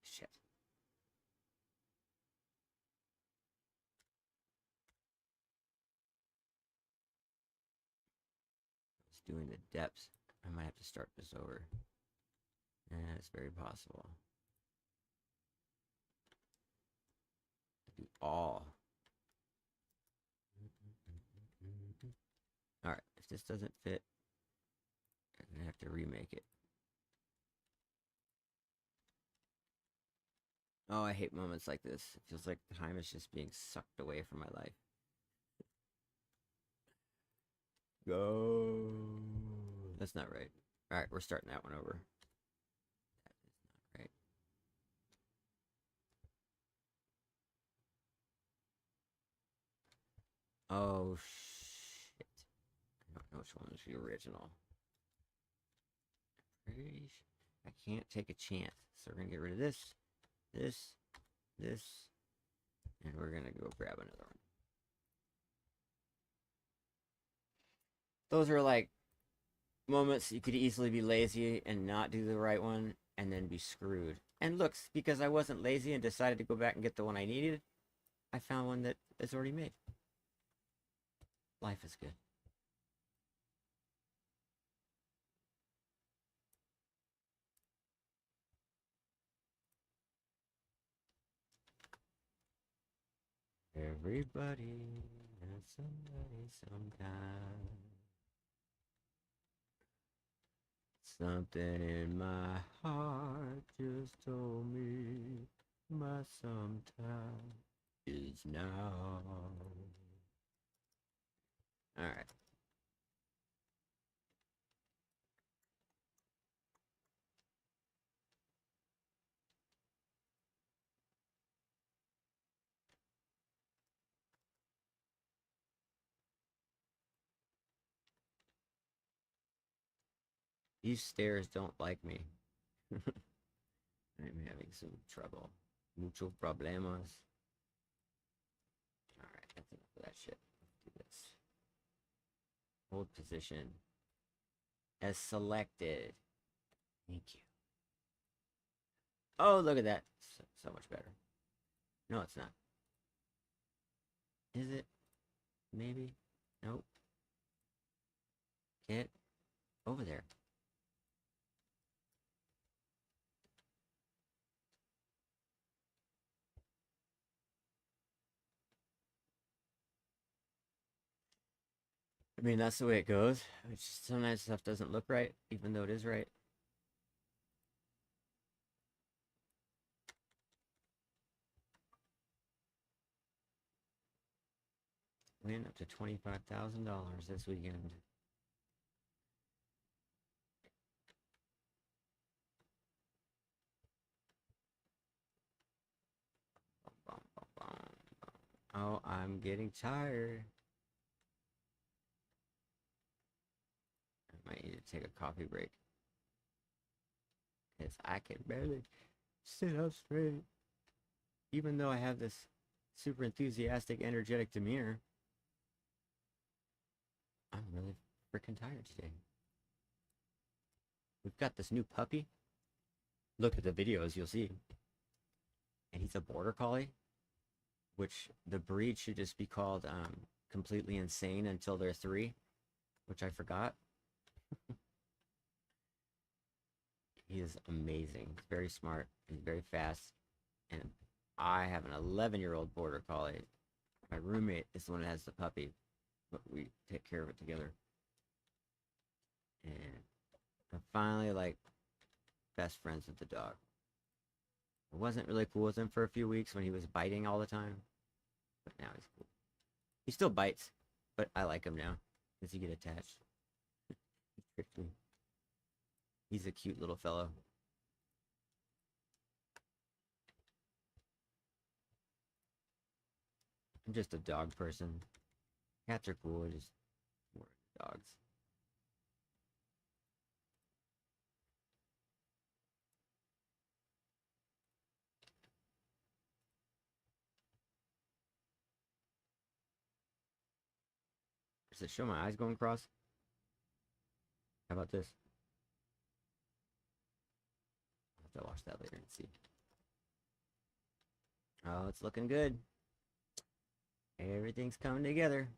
Shit. It's doing the depths. I might have to start this over. And it's very possible. Do all. Alright, if this doesn't fit, I'm gonna have to remake it. Oh, I hate moments like this. It feels like time is just being sucked away from my life. Go. That's not right. Alright, we're starting that one over. That is not right. Oh, shit. I don't know which one was the original. I can't take a chance. So we're going to get rid of this, this, and we're going to go grab another one. Those are like moments you could easily be lazy and not do the right one and then be screwed. And look, because I wasn't lazy and decided to go back and get the one I needed, I found one that is already made. Life is good. Everybody has somebody sometime. Something in my heart just told me my sometime is now. Alright. These stairs don't like me. I'm having some trouble. Mucho problemas. Alright, that's enough of that shit. Let's do this. Hold position. As selected. Thank you. Oh, look at that. So much better. No, it's not. Is it? Maybe? Nope. Get over there. I mean, that's the way it goes. It's just sometimes stuff doesn't look right, even though it is right. Win up to $25,000 this weekend. Oh, I'm getting tired. I might need to take a coffee break. Because I can barely sit up straight. Even though I have this super enthusiastic, energetic demeanor, I'm really freaking tired today. We've got this new puppy. Look at the videos, you'll see. And he's a border collie, which the breed should just be called completely insane until they're 3, which I forgot. He is amazing. He's very smart. He's very fast. And I have an 11-year-old border collie. My roommate is the one that has the puppy, but we take care of it together. And I'm finally like best friends with the dog. I wasn't really cool with him for a few weeks when he was biting all the time, but now he's cool. He still bites, but I like him now because he get attached. He tricked me. He's a cute little fellow. I'm just a dog person. Cats are cool, just more dogs. Does it show my eyes going across? How about this? I'll have to watch that later and see. Oh, it's looking good. Everything's coming together.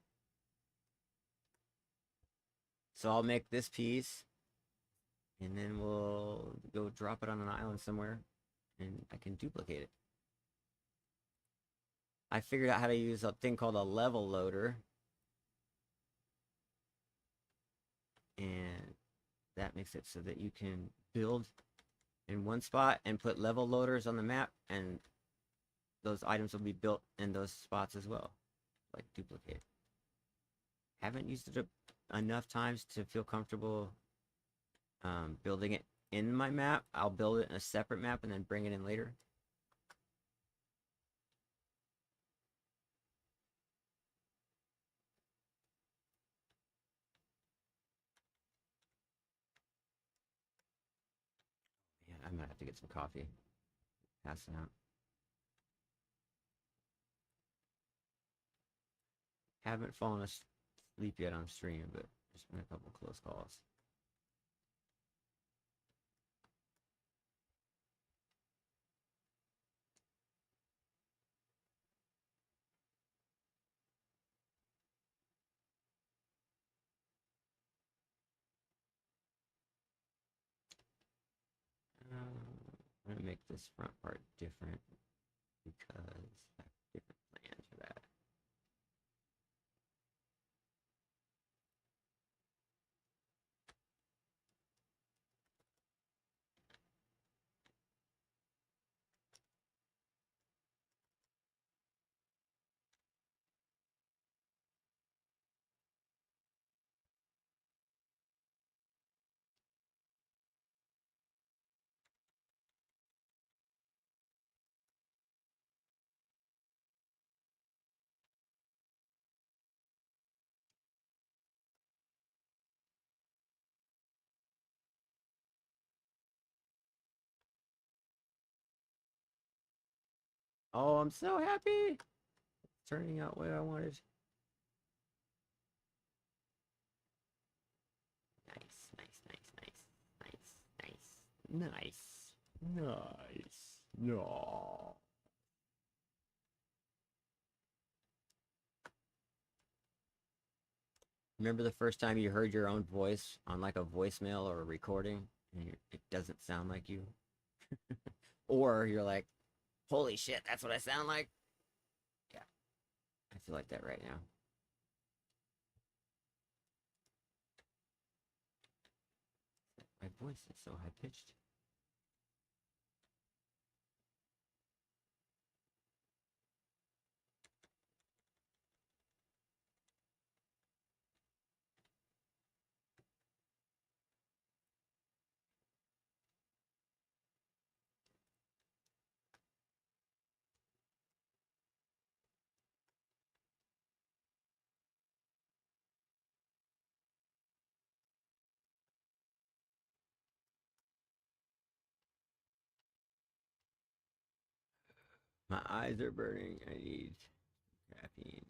So I'll make this piece, and then we'll go drop it on an island somewhere, and I can duplicate it. I figured out how to use a thing called a level loader, and that makes it so that you can build in one spot and put level loaders on the map, and those items will be built in those spots as well, like duplicate. Haven't used it enough times to feel comfortable building it in my map. I'll build it in a separate map and then bring it in later. Man, I'm gonna have to get some coffee. Passing out. Haven't fallen asleep yet on stream, but there's been a couple close calls. to make this front part different because I have different plans for that. Oh, I'm so happy! It's turning out what I wanted. Nice, nice, nice, nice, nice, nice, nice. No. Remember the first time you heard your own voice on like a voicemail or a recording and it doesn't sound like you? Or you're like, holy shit, that's what I sound like? Yeah, I feel like that right now. My voice is so high pitched. My eyes are burning. I need caffeine.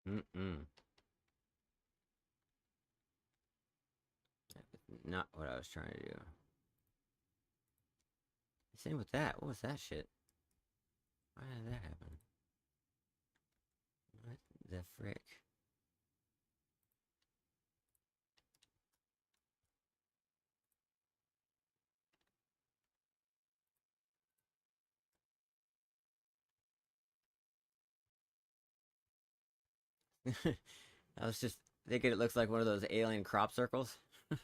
Mm-mm. That's not what I was trying to do. Same with that. What was that shit? Why did that happen? What the frick? I was just thinking it looks like one of those alien crop circles. It's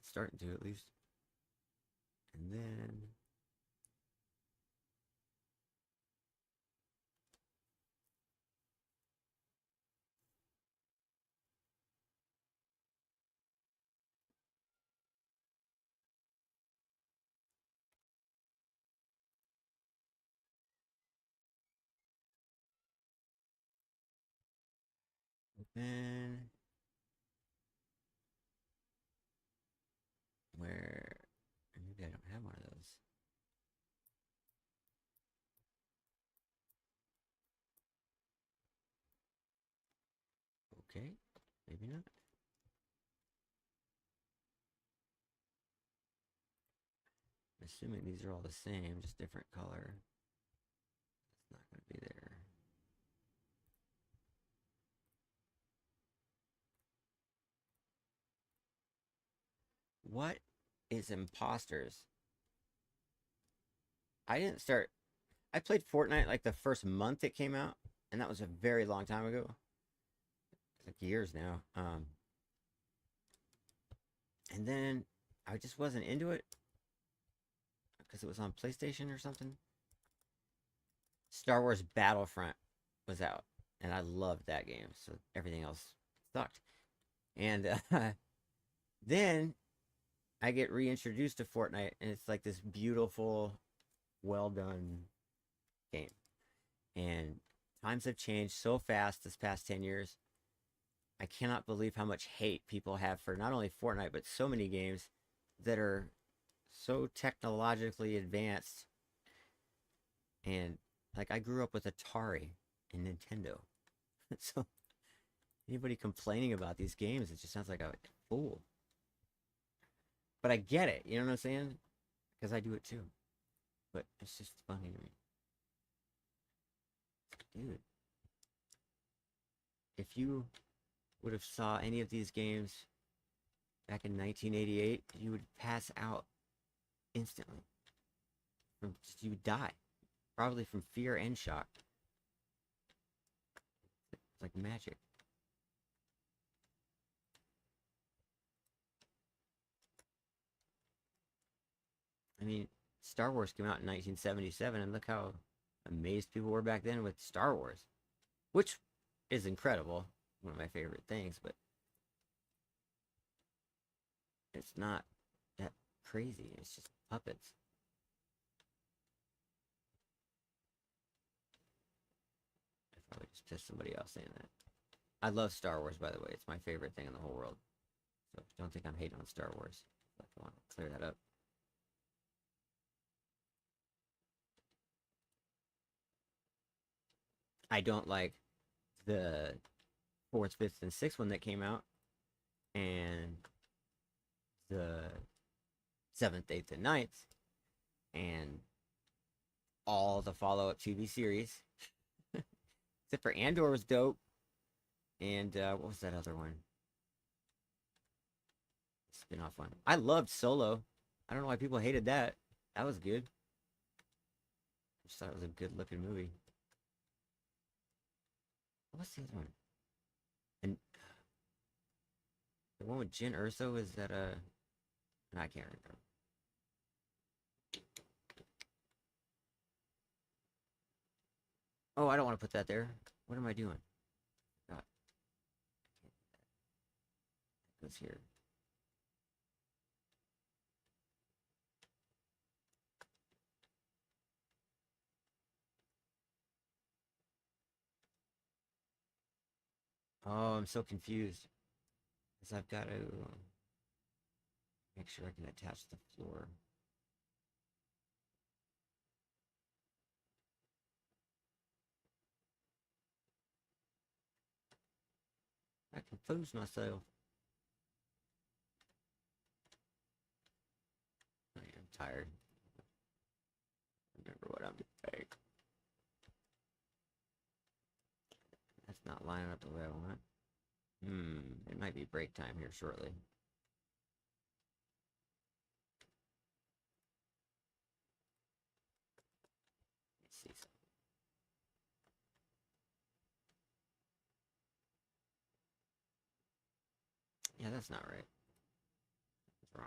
starting to at least. And then where maybe I don't have one of those. Okay, maybe not. I'm assuming these are all the same, just different color. It's not going to be there. What is imposters? I didn't start. I played Fortnite like the first month it came out, and that was a very long time ago. It's like years now. And then I just wasn't into it because it was on PlayStation or something. Star Wars Battlefront was out, and I loved that game, so everything else sucked. And then I get reintroduced to Fortnite, and it's like this beautiful, well done game. And times have changed so fast this past 10 years. I cannot believe how much hate people have for not only Fortnite, but so many games that are so technologically advanced. And like, I grew up with Atari and Nintendo. So anybody complaining about these games, it just sounds like a fool. But I get it. You know what I'm saying? Because I do it too. But it's just funny to me. Dude, if you would have saw any of these games back in 1988, you would pass out instantly. You would die. Probably from fear and shock. It's like magic. I mean, Star Wars came out in 1977, and look how amazed people were back then with Star Wars, which is incredible. One of my favorite things, but it's not that crazy. It's just puppets. I probably just pissed somebody off saying that. I love Star Wars, by the way. It's my favorite thing in the whole world. So don't think I'm hating on Star Wars. I want to clear that up. I don't like the fourth, fifth, and sixth one that came out, and the seventh, eighth, and ninth, and all the follow-up TV series. Except for Andor was dope, and what was that other one? Spin-off one. I loved Solo. I don't know why people hated that. That was good. I just thought it was a good-looking movie. What's the other one? And the one with Jyn Erso is that I can't remember. Oh, I don't want to put that there. What am I doing? God, that goes here. Oh, I'm so confused. Because I've got to make sure I can attach the floor. I confused myself. I am tired. Remember what I'm doing. That's not lining up the way I want. It might be break time here shortly. Let's see something. Yeah, that's not right. It's wrong.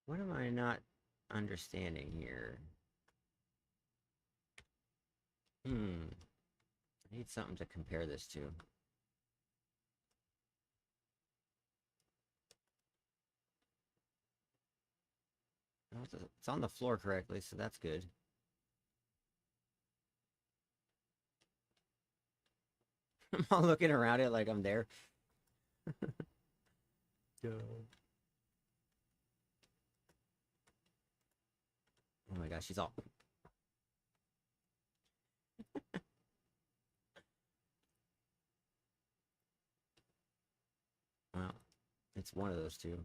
What am I not understanding here? I need something to compare this to. Oh, it's on the floor correctly, so that's good. I'm all looking around it like I'm there. Oh my gosh, she's all. Well, it's one of those two.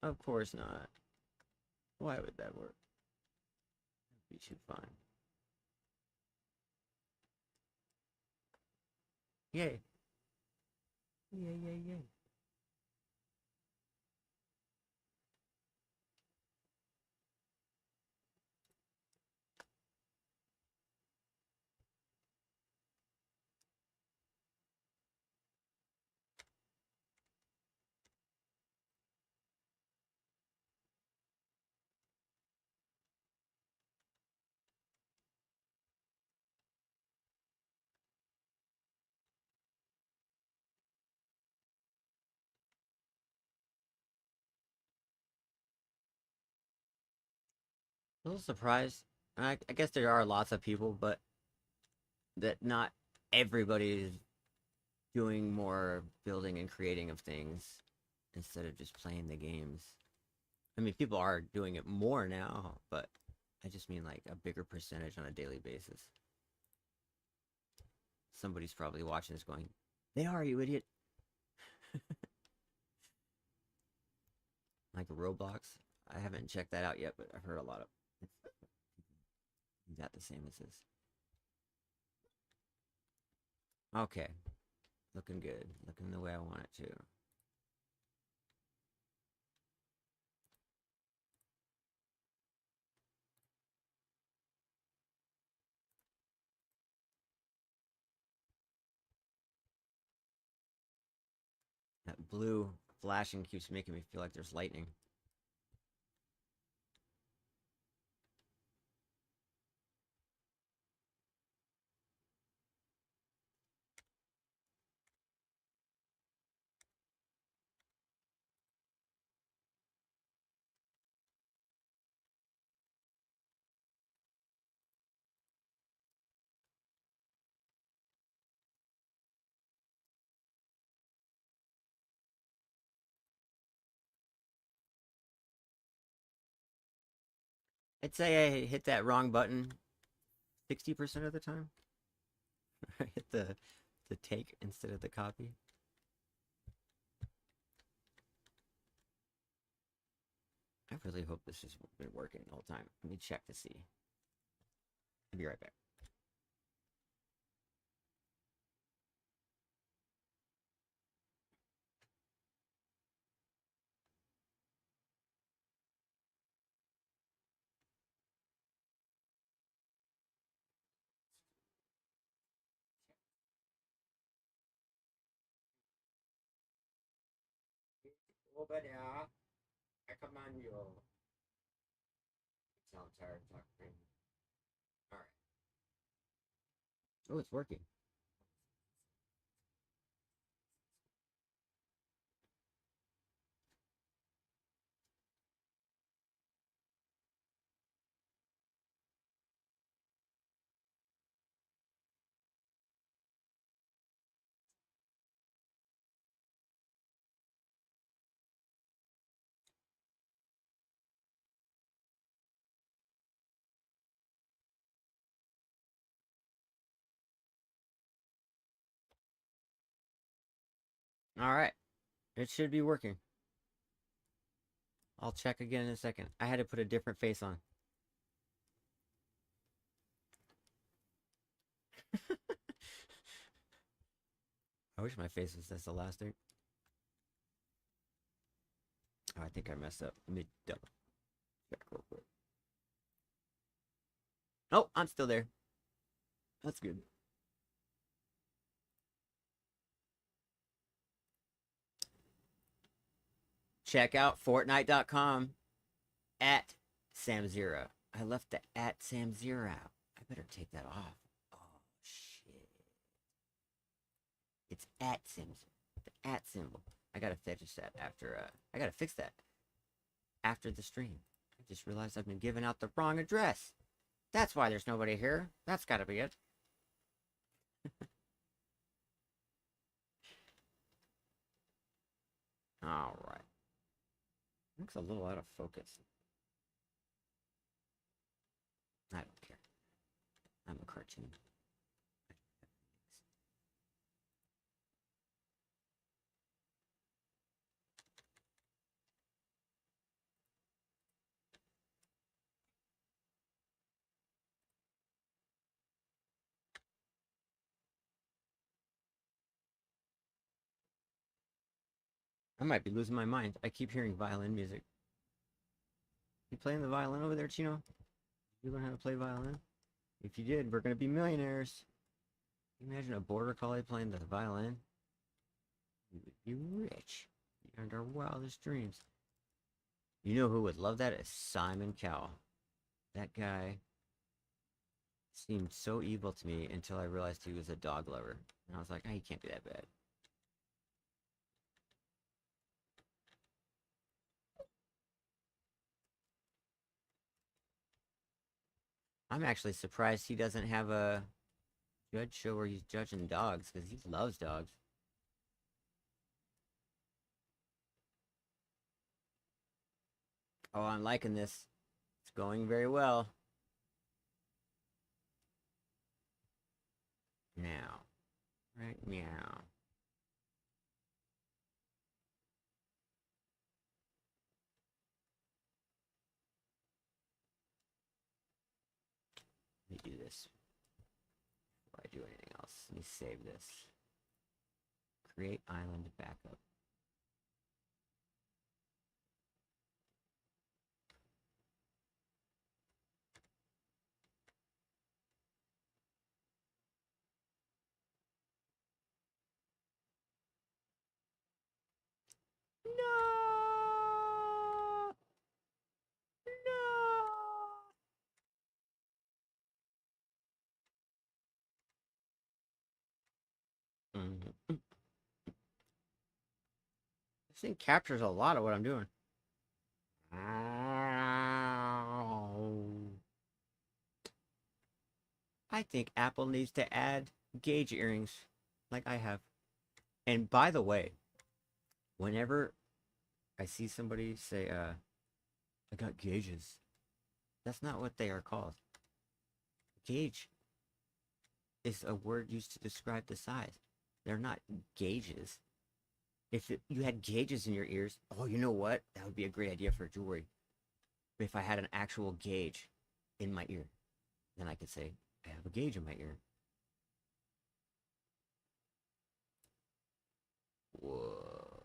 Of course not. Why would that work? That'd be too fun. Yay. Yay, yay, yay. A little surprised. I guess there are lots of people, but that not everybody is doing more building and creating of things instead of just playing the games. I mean, people are doing it more now, but I just mean like a bigger percentage on a daily basis. Somebody's probably watching this going, they are, you idiot. Like Roblox. I haven't checked that out yet, but I've heard a lot of that the same as this. Okay. Looking good. Looking the way I want it to. That blue flashing keeps making me feel like there's lightning. I'd say I hit that wrong button 60% of the time. I hit the take instead of the copy. I really hope this has been working the whole time. Let me check to see. I'll be right back. Over there. I command you. I'm tired of talking. All right. Oh, it's working. All right. It should be working. I'll check again in a second. I had to put a different face on. I wish my face was this elastic. Oh, I think I messed up. Let me double check real quick. Oh, I'm still there. That's good. Check out Fortnite.com at Samzera. I left the at Samzera out. I better take that off. Oh, shit. It's at Samzera. The at symbol. I gotta fix that after, I gotta fix that after the stream. I just realized I've been giving out the wrong address. That's why there's nobody here. That's gotta be it. Alright. Looks a little out of focus. I don't care. I'm a cartoon. I might be losing my mind. I keep hearing violin music. You playing the violin over there, Chino? You learn how to play violin? If you did, we're gonna be millionaires. Can you imagine a border collie playing the violin? You would be rich beyond our wildest dreams. You know who would love that is Simon Cowell. That guy seemed so evil to me until I realized he was a dog lover. And I was like, oh, he can't be that bad. I'm actually surprised he doesn't have a judge show where he's judging dogs because he loves dogs. Oh, I'm liking this. It's going very well. Now, right? Meow. Let me do this before I do anything else. Let me save this. Create island backup. No! No! Mhm. This thing captures a lot of what I'm doing. I think Apple needs to add gauge earrings like I have. And by the way, whenever I see somebody say, I got gauges, that's not what they are called. Gauge is a word used to describe the size. They're not gauges. You had gauges in your ears, oh, you know what? That would be a great idea for jewelry. If I had an actual gauge in my ear, then I could say, I have a gauge in my ear. Whoa,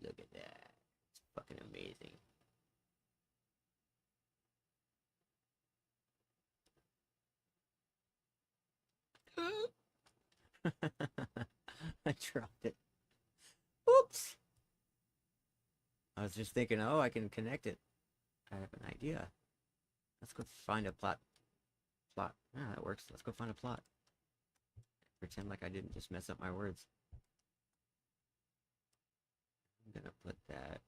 look at that. It's fucking amazing. I dropped it. Oops. I was just thinking, oh, I can connect it. I have an idea. Let's go find a plot. Plot. Yeah, that works. Let's go find a plot. Pretend like I didn't just mess up my words. I'm gonna put that.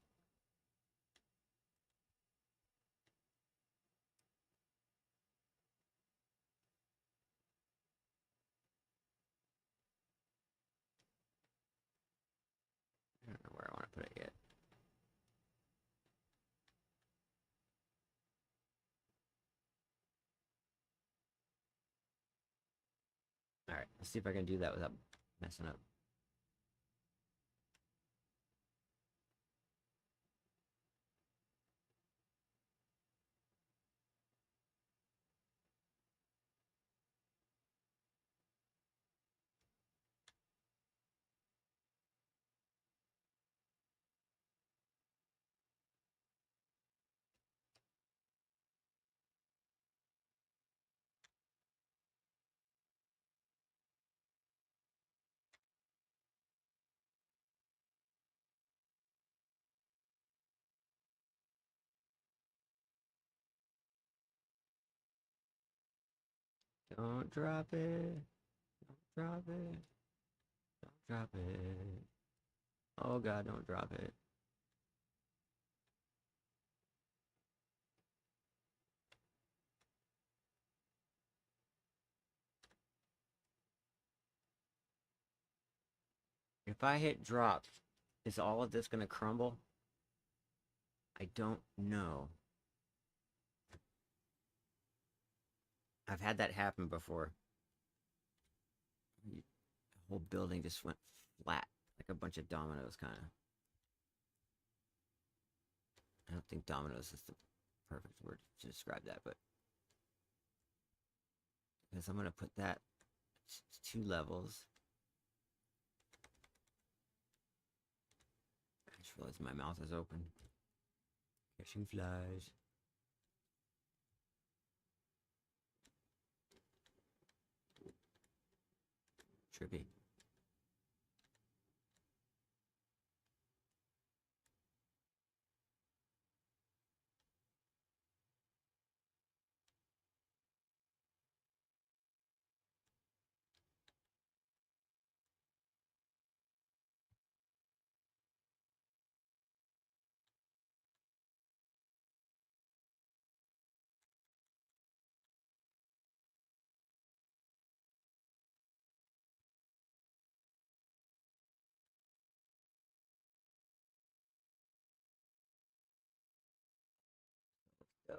I don't know where I want to put it yet. All right, let's see if I can do that without messing up. Don't drop it. Don't drop it. Don't drop it. Oh God, don't drop it. If I hit drop, is all of this gonna crumble? I don't know. I've had that happen before. The whole building just went flat, like a bunch of dominoes, kind of. I don't think dominoes is the perfect word to describe that, but because I'm gonna put that two levels. I just realized my mouth is open. Catching flies. Trippy.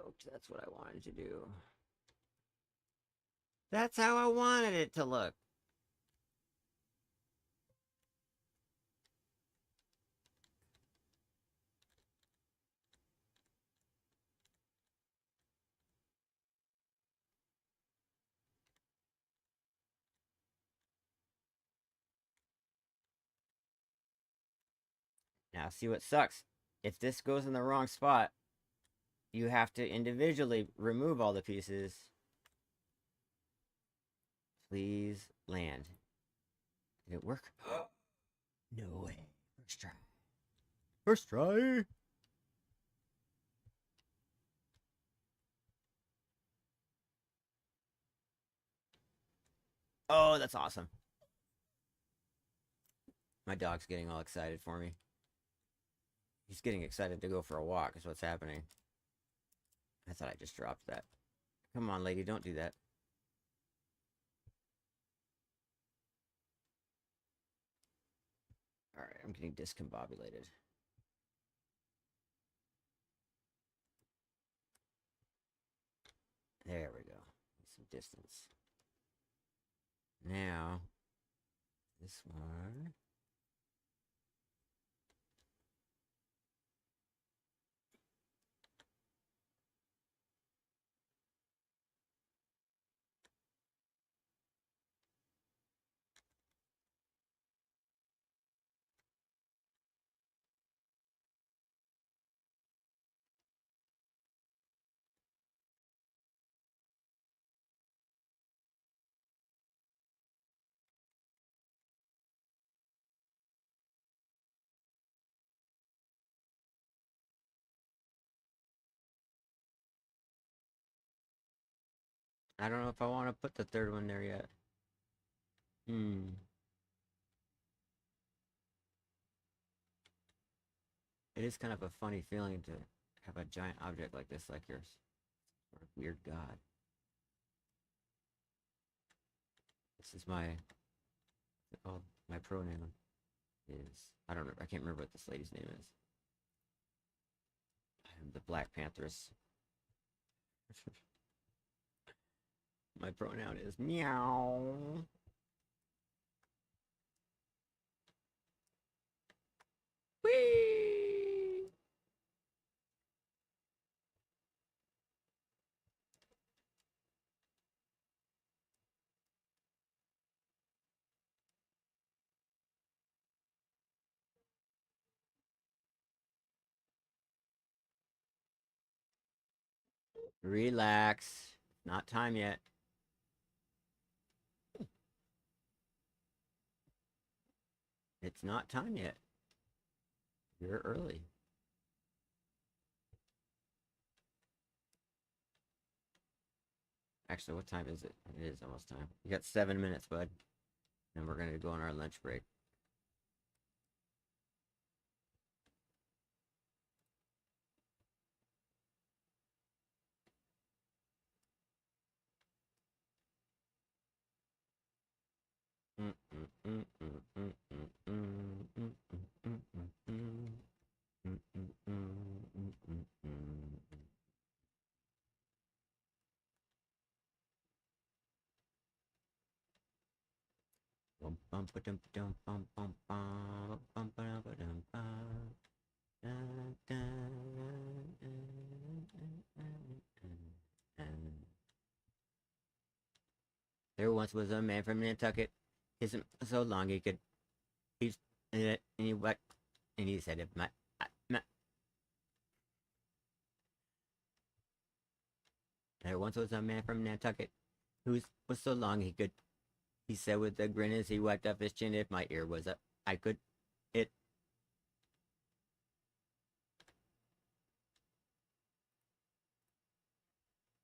stoked. That's what I wanted to do. That's how I wanted it to look. Now, see what sucks? If this goes in the wrong spot, you have to individually remove all the pieces. Please land. Did it work? No way. First try. First try. Oh, that's awesome. My dog's getting all excited for me. He's getting excited to go for a walk is what's happening. I thought I just dropped that. Come on, lady, don't do that. Alright, I'm getting discombobulated. There we go. Some distance. Now, this one. I don't know if I want to put the third one there yet. It is kind of a funny feeling to have a giant object like this, like your sort of weird god. This is my, oh, my pronoun is, I don't know, I can't remember what this lady's name is. I am the Black Pantheress. My pronoun is meow. Whee! Relax. Not time yet. It's not time yet. You're early. Actually, what time is it? It is almost time. You got 7 minutes, bud. And we're going to go on our lunch break. There once was a man from Nantucket. Isn't so long he could. He's and he what? And he said, my. There once was a man from Nantucket who was so long he could. He said with a grin as he wiped off his chin, if my ear was up, I could. It.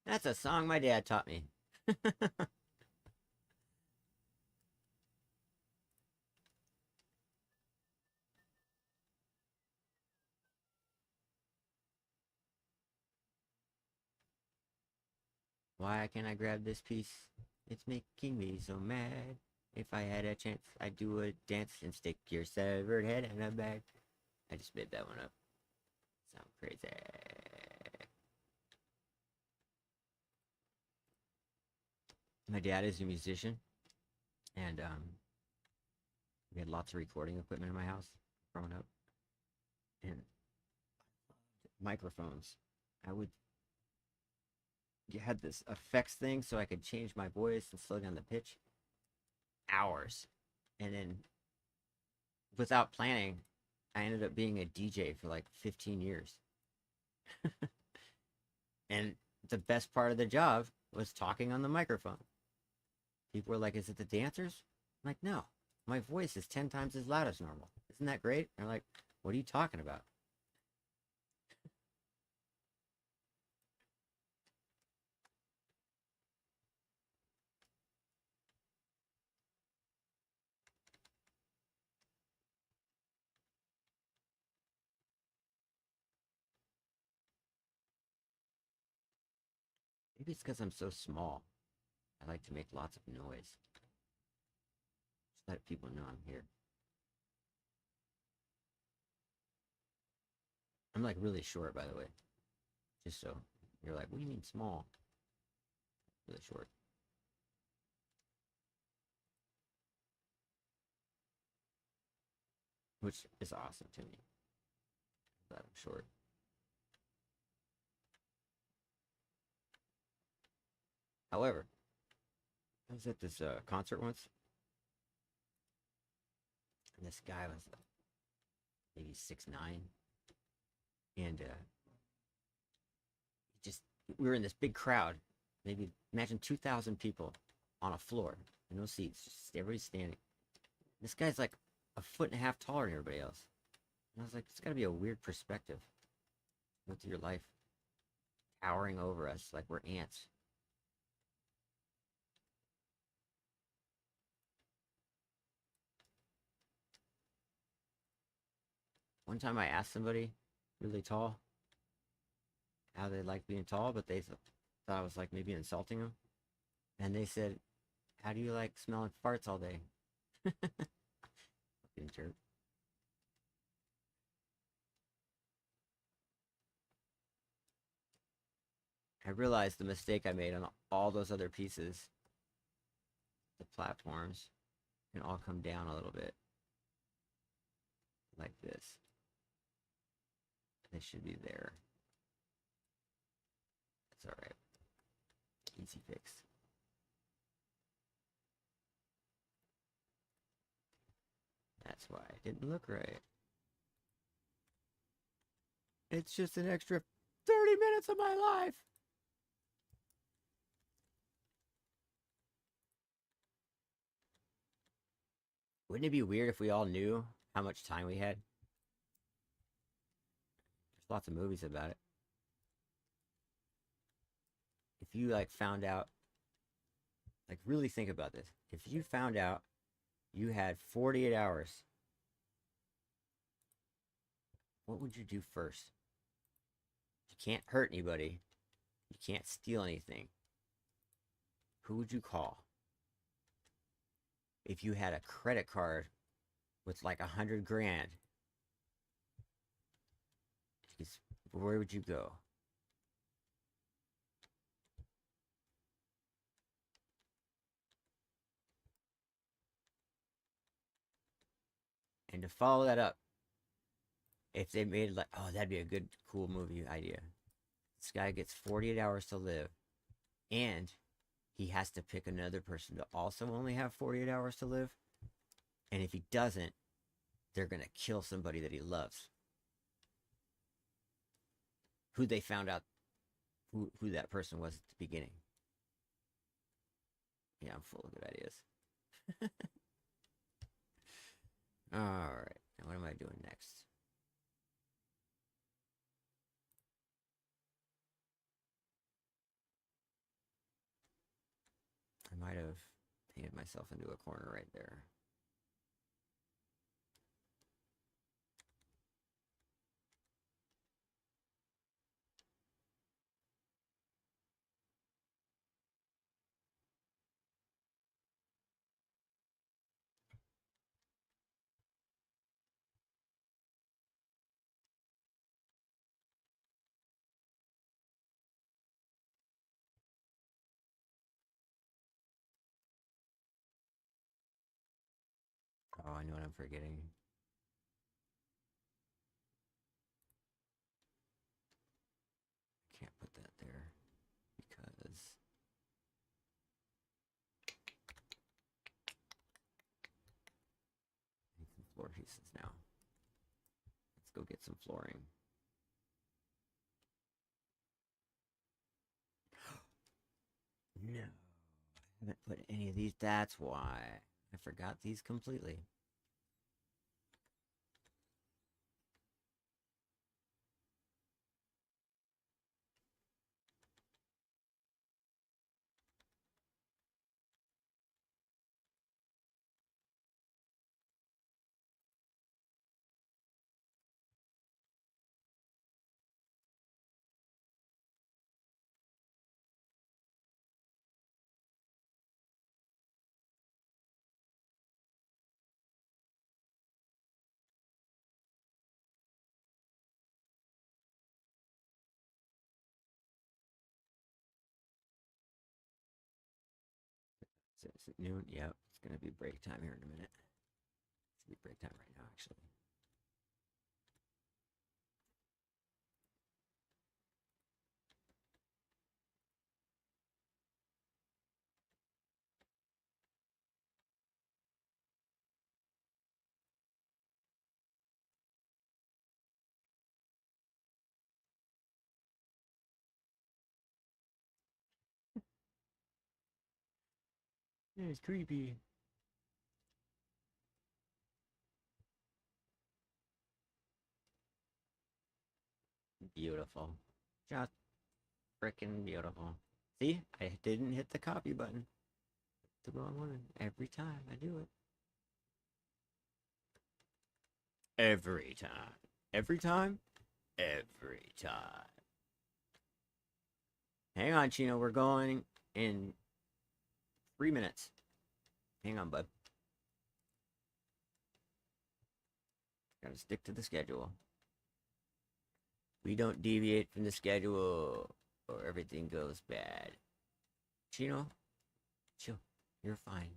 That's a song my dad taught me. Why can't I grab this piece? It's making me so mad. If I had a chance, I'd do a dance and stick your severed head in a bag. I just made that one up. Sound crazy. My dad is a musician, and we had lots of recording equipment in my house growing up, and microphones. I would You had this effects thing so I could change my voice and slow down the pitch. Hours. And then without planning, I ended up being a DJ for like 15 years. And the best part of the job was talking on the microphone. People were like, "Is it the dancers?" I'm like, "No, my voice is 10 times as loud as normal. Isn't that great?" And they're like, "What are you talking about?" Maybe it's because I'm so small. I like to make lots of noise. Just let people know I'm here. I'm like really short, by the way. Just so you're like, "What do you mean small?" Really short. Which is awesome to me that I'm short. However, I was at this concert once, and this guy was maybe 6'9", and just we were in this big crowd, maybe imagine 2,000 people on a floor, no seats, just everybody's standing. This guy's like a foot and a half taller than everybody else, and I was like, it's got to be a weird perspective. Go through your life towering over us like we're ants. One time I asked somebody really tall how they like being tall, but they thought I was like maybe insulting them. And they said, "How do you like smelling farts all day?" Fucking jerk. I realized the mistake I made on all those other pieces. The platforms can all come down a little bit like this. They should be there. That's all right. Easy fix. That's why it didn't look right. It's just an extra 30 minutes of my life. Wouldn't it be weird if we all knew how much time we had? There's lots of movies about it. If you like found out, like really think about this. If you found out you had 48 hours, what would you do first? You can't hurt anybody. You can't steal anything. Who would you call? If you had a credit card with like 100 grand, where would you go? And to follow that up, if they made it like, oh, that'd be a good, cool movie idea. This guy gets 48 hours to live, and he has to pick another person to also only have 48 hours to live. And if he doesn't, they're going to kill somebody that he loves. Who they found out who that person was at the beginning. Yeah, I'm full of good ideas. All right. Now what am I doing next? I might have painted myself into a corner right there. I know what I'm forgetting. Can't put that there because I need some floor pieces now. Let's go get some flooring. No, I haven't put any of these. That's why I forgot these completely. So is it noon? Yep, it's gonna be break time here in a minute. It's gonna be break time right now, actually. It's creepy. Beautiful. Just freaking beautiful. See, I didn't hit the copy button. The wrong one every time I do it. Every time. Every time? Every time. Hang on, Chino. We're going in 3 minutes. Hang on, bud. Gotta stick to the schedule. We don't deviate from the schedule or everything goes bad. Chino, chill. You're fine.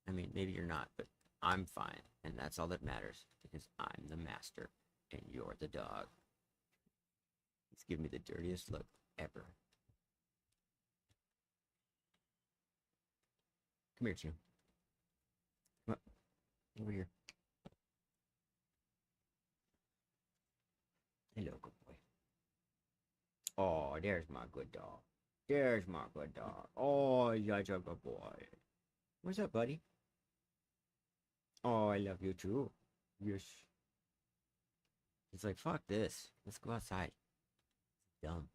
I mean, maybe you're not, but I'm fine. And that's all that matters because I'm the master and you're the dog. He's giving me the dirtiest look ever. Come here, Chino. Come on. Over here. Hello, good boy. Oh, there's my good dog. There's my good dog. Oh, that's a good boy. What's up, buddy? Oh, I love you too. Yes. It's like, fuck this. Let's go outside. Dumb.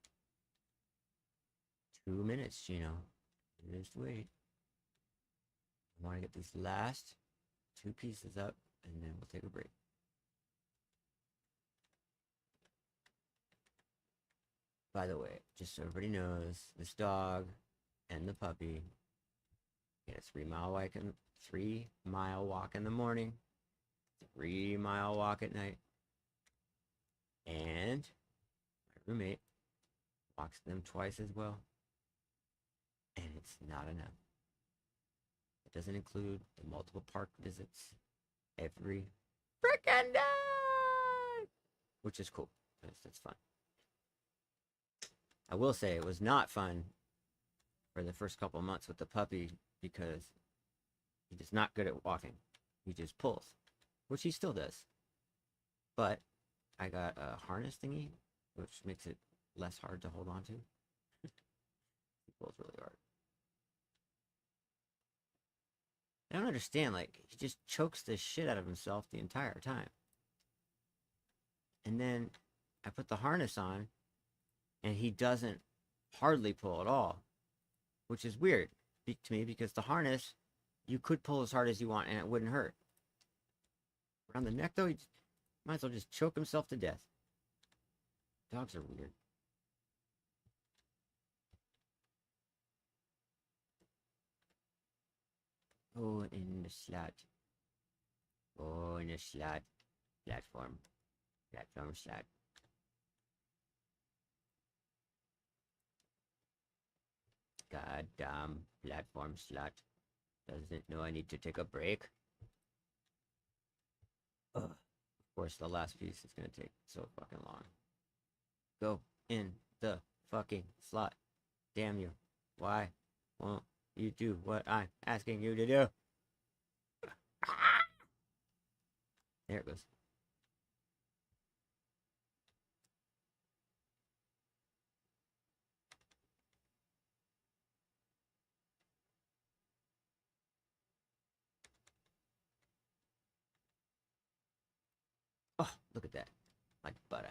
2 minutes, Gino. Just wait. I want to get these last 2 pieces up, and then we'll take a break. By the way, just so everybody knows, this dog and the puppy get a 3-mile walk in 3-mile walk in the morning, 3-mile walk at night, and my roommate walks them twice as well, and it's not enough. It doesn't include the multiple park visits every frickin' day, which is cool. That's fun. I will say it was not fun for the first couple of months with the puppy because he's just not good at walking. He just pulls, which he still does. But I got a harness thingy, which makes it less hard to hold on to. He pulls really hard. I don't understand. Like, he just chokes the shit out of himself the entire time. And then I put the harness on, and he doesn't hardly pull at all, which is weird to me because the harness, you could pull as hard as you want and it wouldn't hurt. Around the neck, though, he might as well just choke himself to death. Dogs are weird. Oh, in the slot. Oh, in the slot. Platform. Platform slot. Goddamn platform slot. Doesn't know I need to take a break. course, the last piece is gonna take so fucking long. Go in the fucking slot. Damn you. Why won't you do what I'm asking you to do? There it goes. Oh, look at that. Like butter.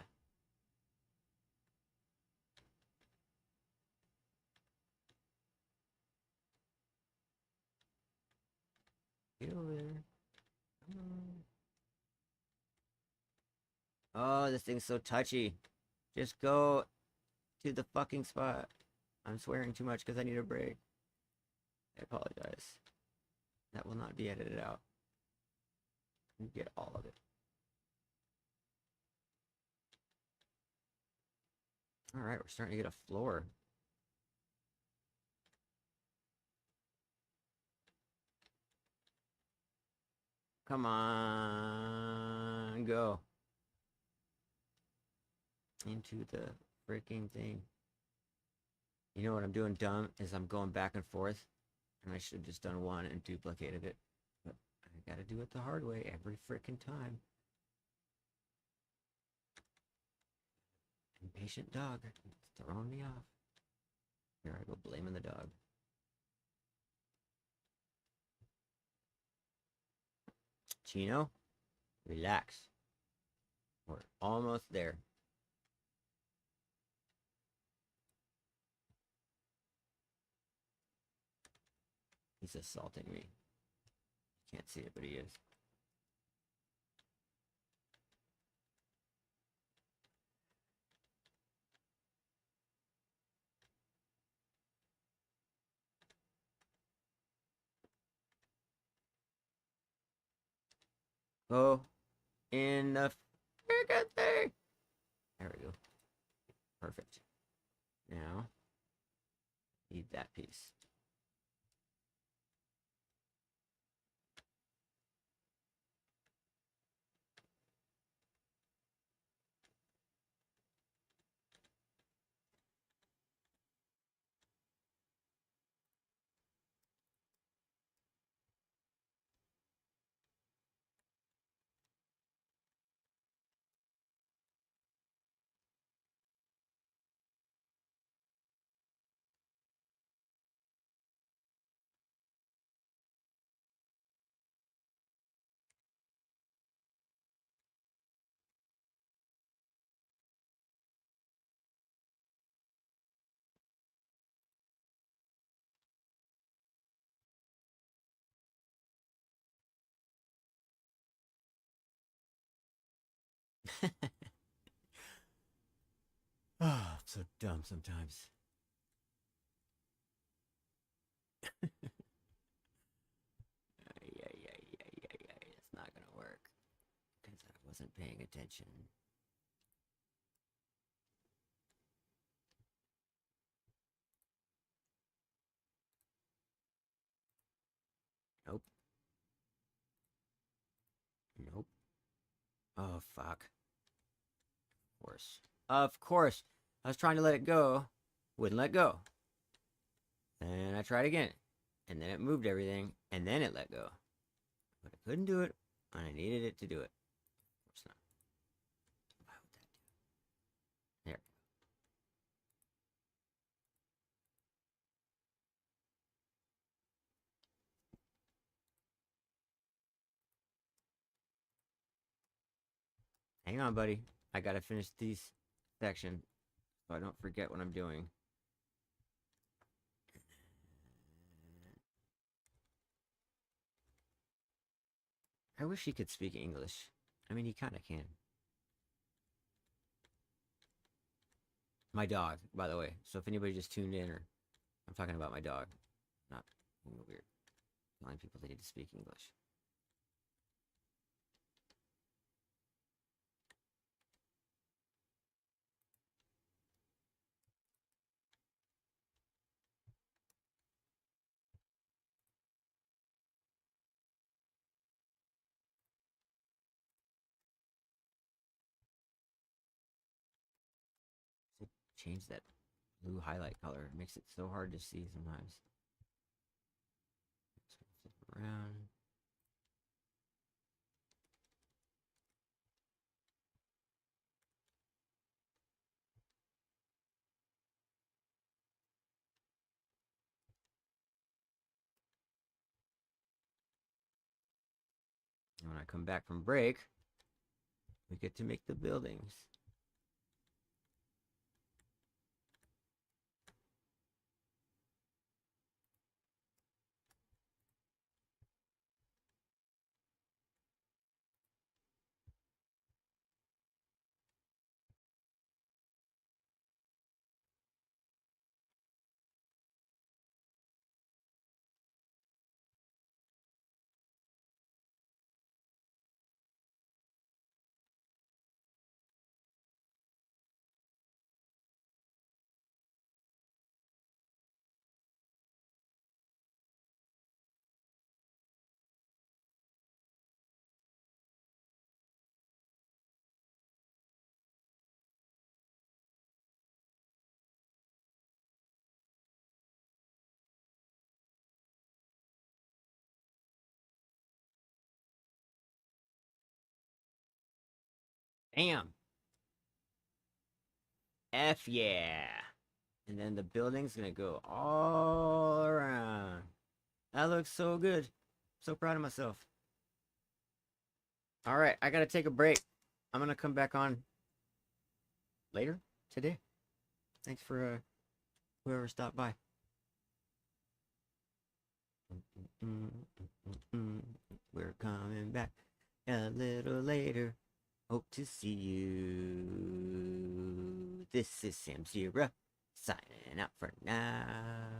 Get over there. Come on. Oh, this thing's so touchy. Just go to the fucking spot. I'm swearing too much because I need a break. I apologize. That will not be edited out. You get all of it. Alright, we're starting to get a floor. Come on, go. Into the freaking thing. You know what I'm doing dumb is I'm going back and forth, and I should have just done one and duplicated it. But I gotta do it the hard way every freaking time. Impatient dog. It's throwing me off. Here I go blaming the dog. Chino, relax. We're almost there. He's assaulting me. Can't see it, but he is. Go in the freaking thing. There we go. Perfect. Now, need that piece. Oh, I'm so dumb sometimes. It's not gonna work because I wasn't paying attention. Nope. Nope. Oh, fuck. Of course. Of course. I was trying to let it go. Wouldn't let go. And I tried again. And then it moved everything. And then it let go. But I couldn't do it. And I needed it to do it. Of course not. Why would that do? There. Hang on, buddy. I gotta finish these section so I don't forget what I'm doing. I wish he could speak English. I mean, he kind of can. My dog, by the way. So if anybody just tuned in, or I'm talking about my dog, not weird. Telling people they need to speak English. change that blue highlight color. It makes it so hard to see sometimes. Flip around. And when I come back from break, we get to make the buildings. Bam! F yeah! And then the building's gonna go all around. That looks so good. So proud of myself. All right, I gotta take a break. I'm gonna come back on later today. Thanks for whoever stopped by. We're coming back a little later. Hope to see you. This is Sam Zero signing out for now.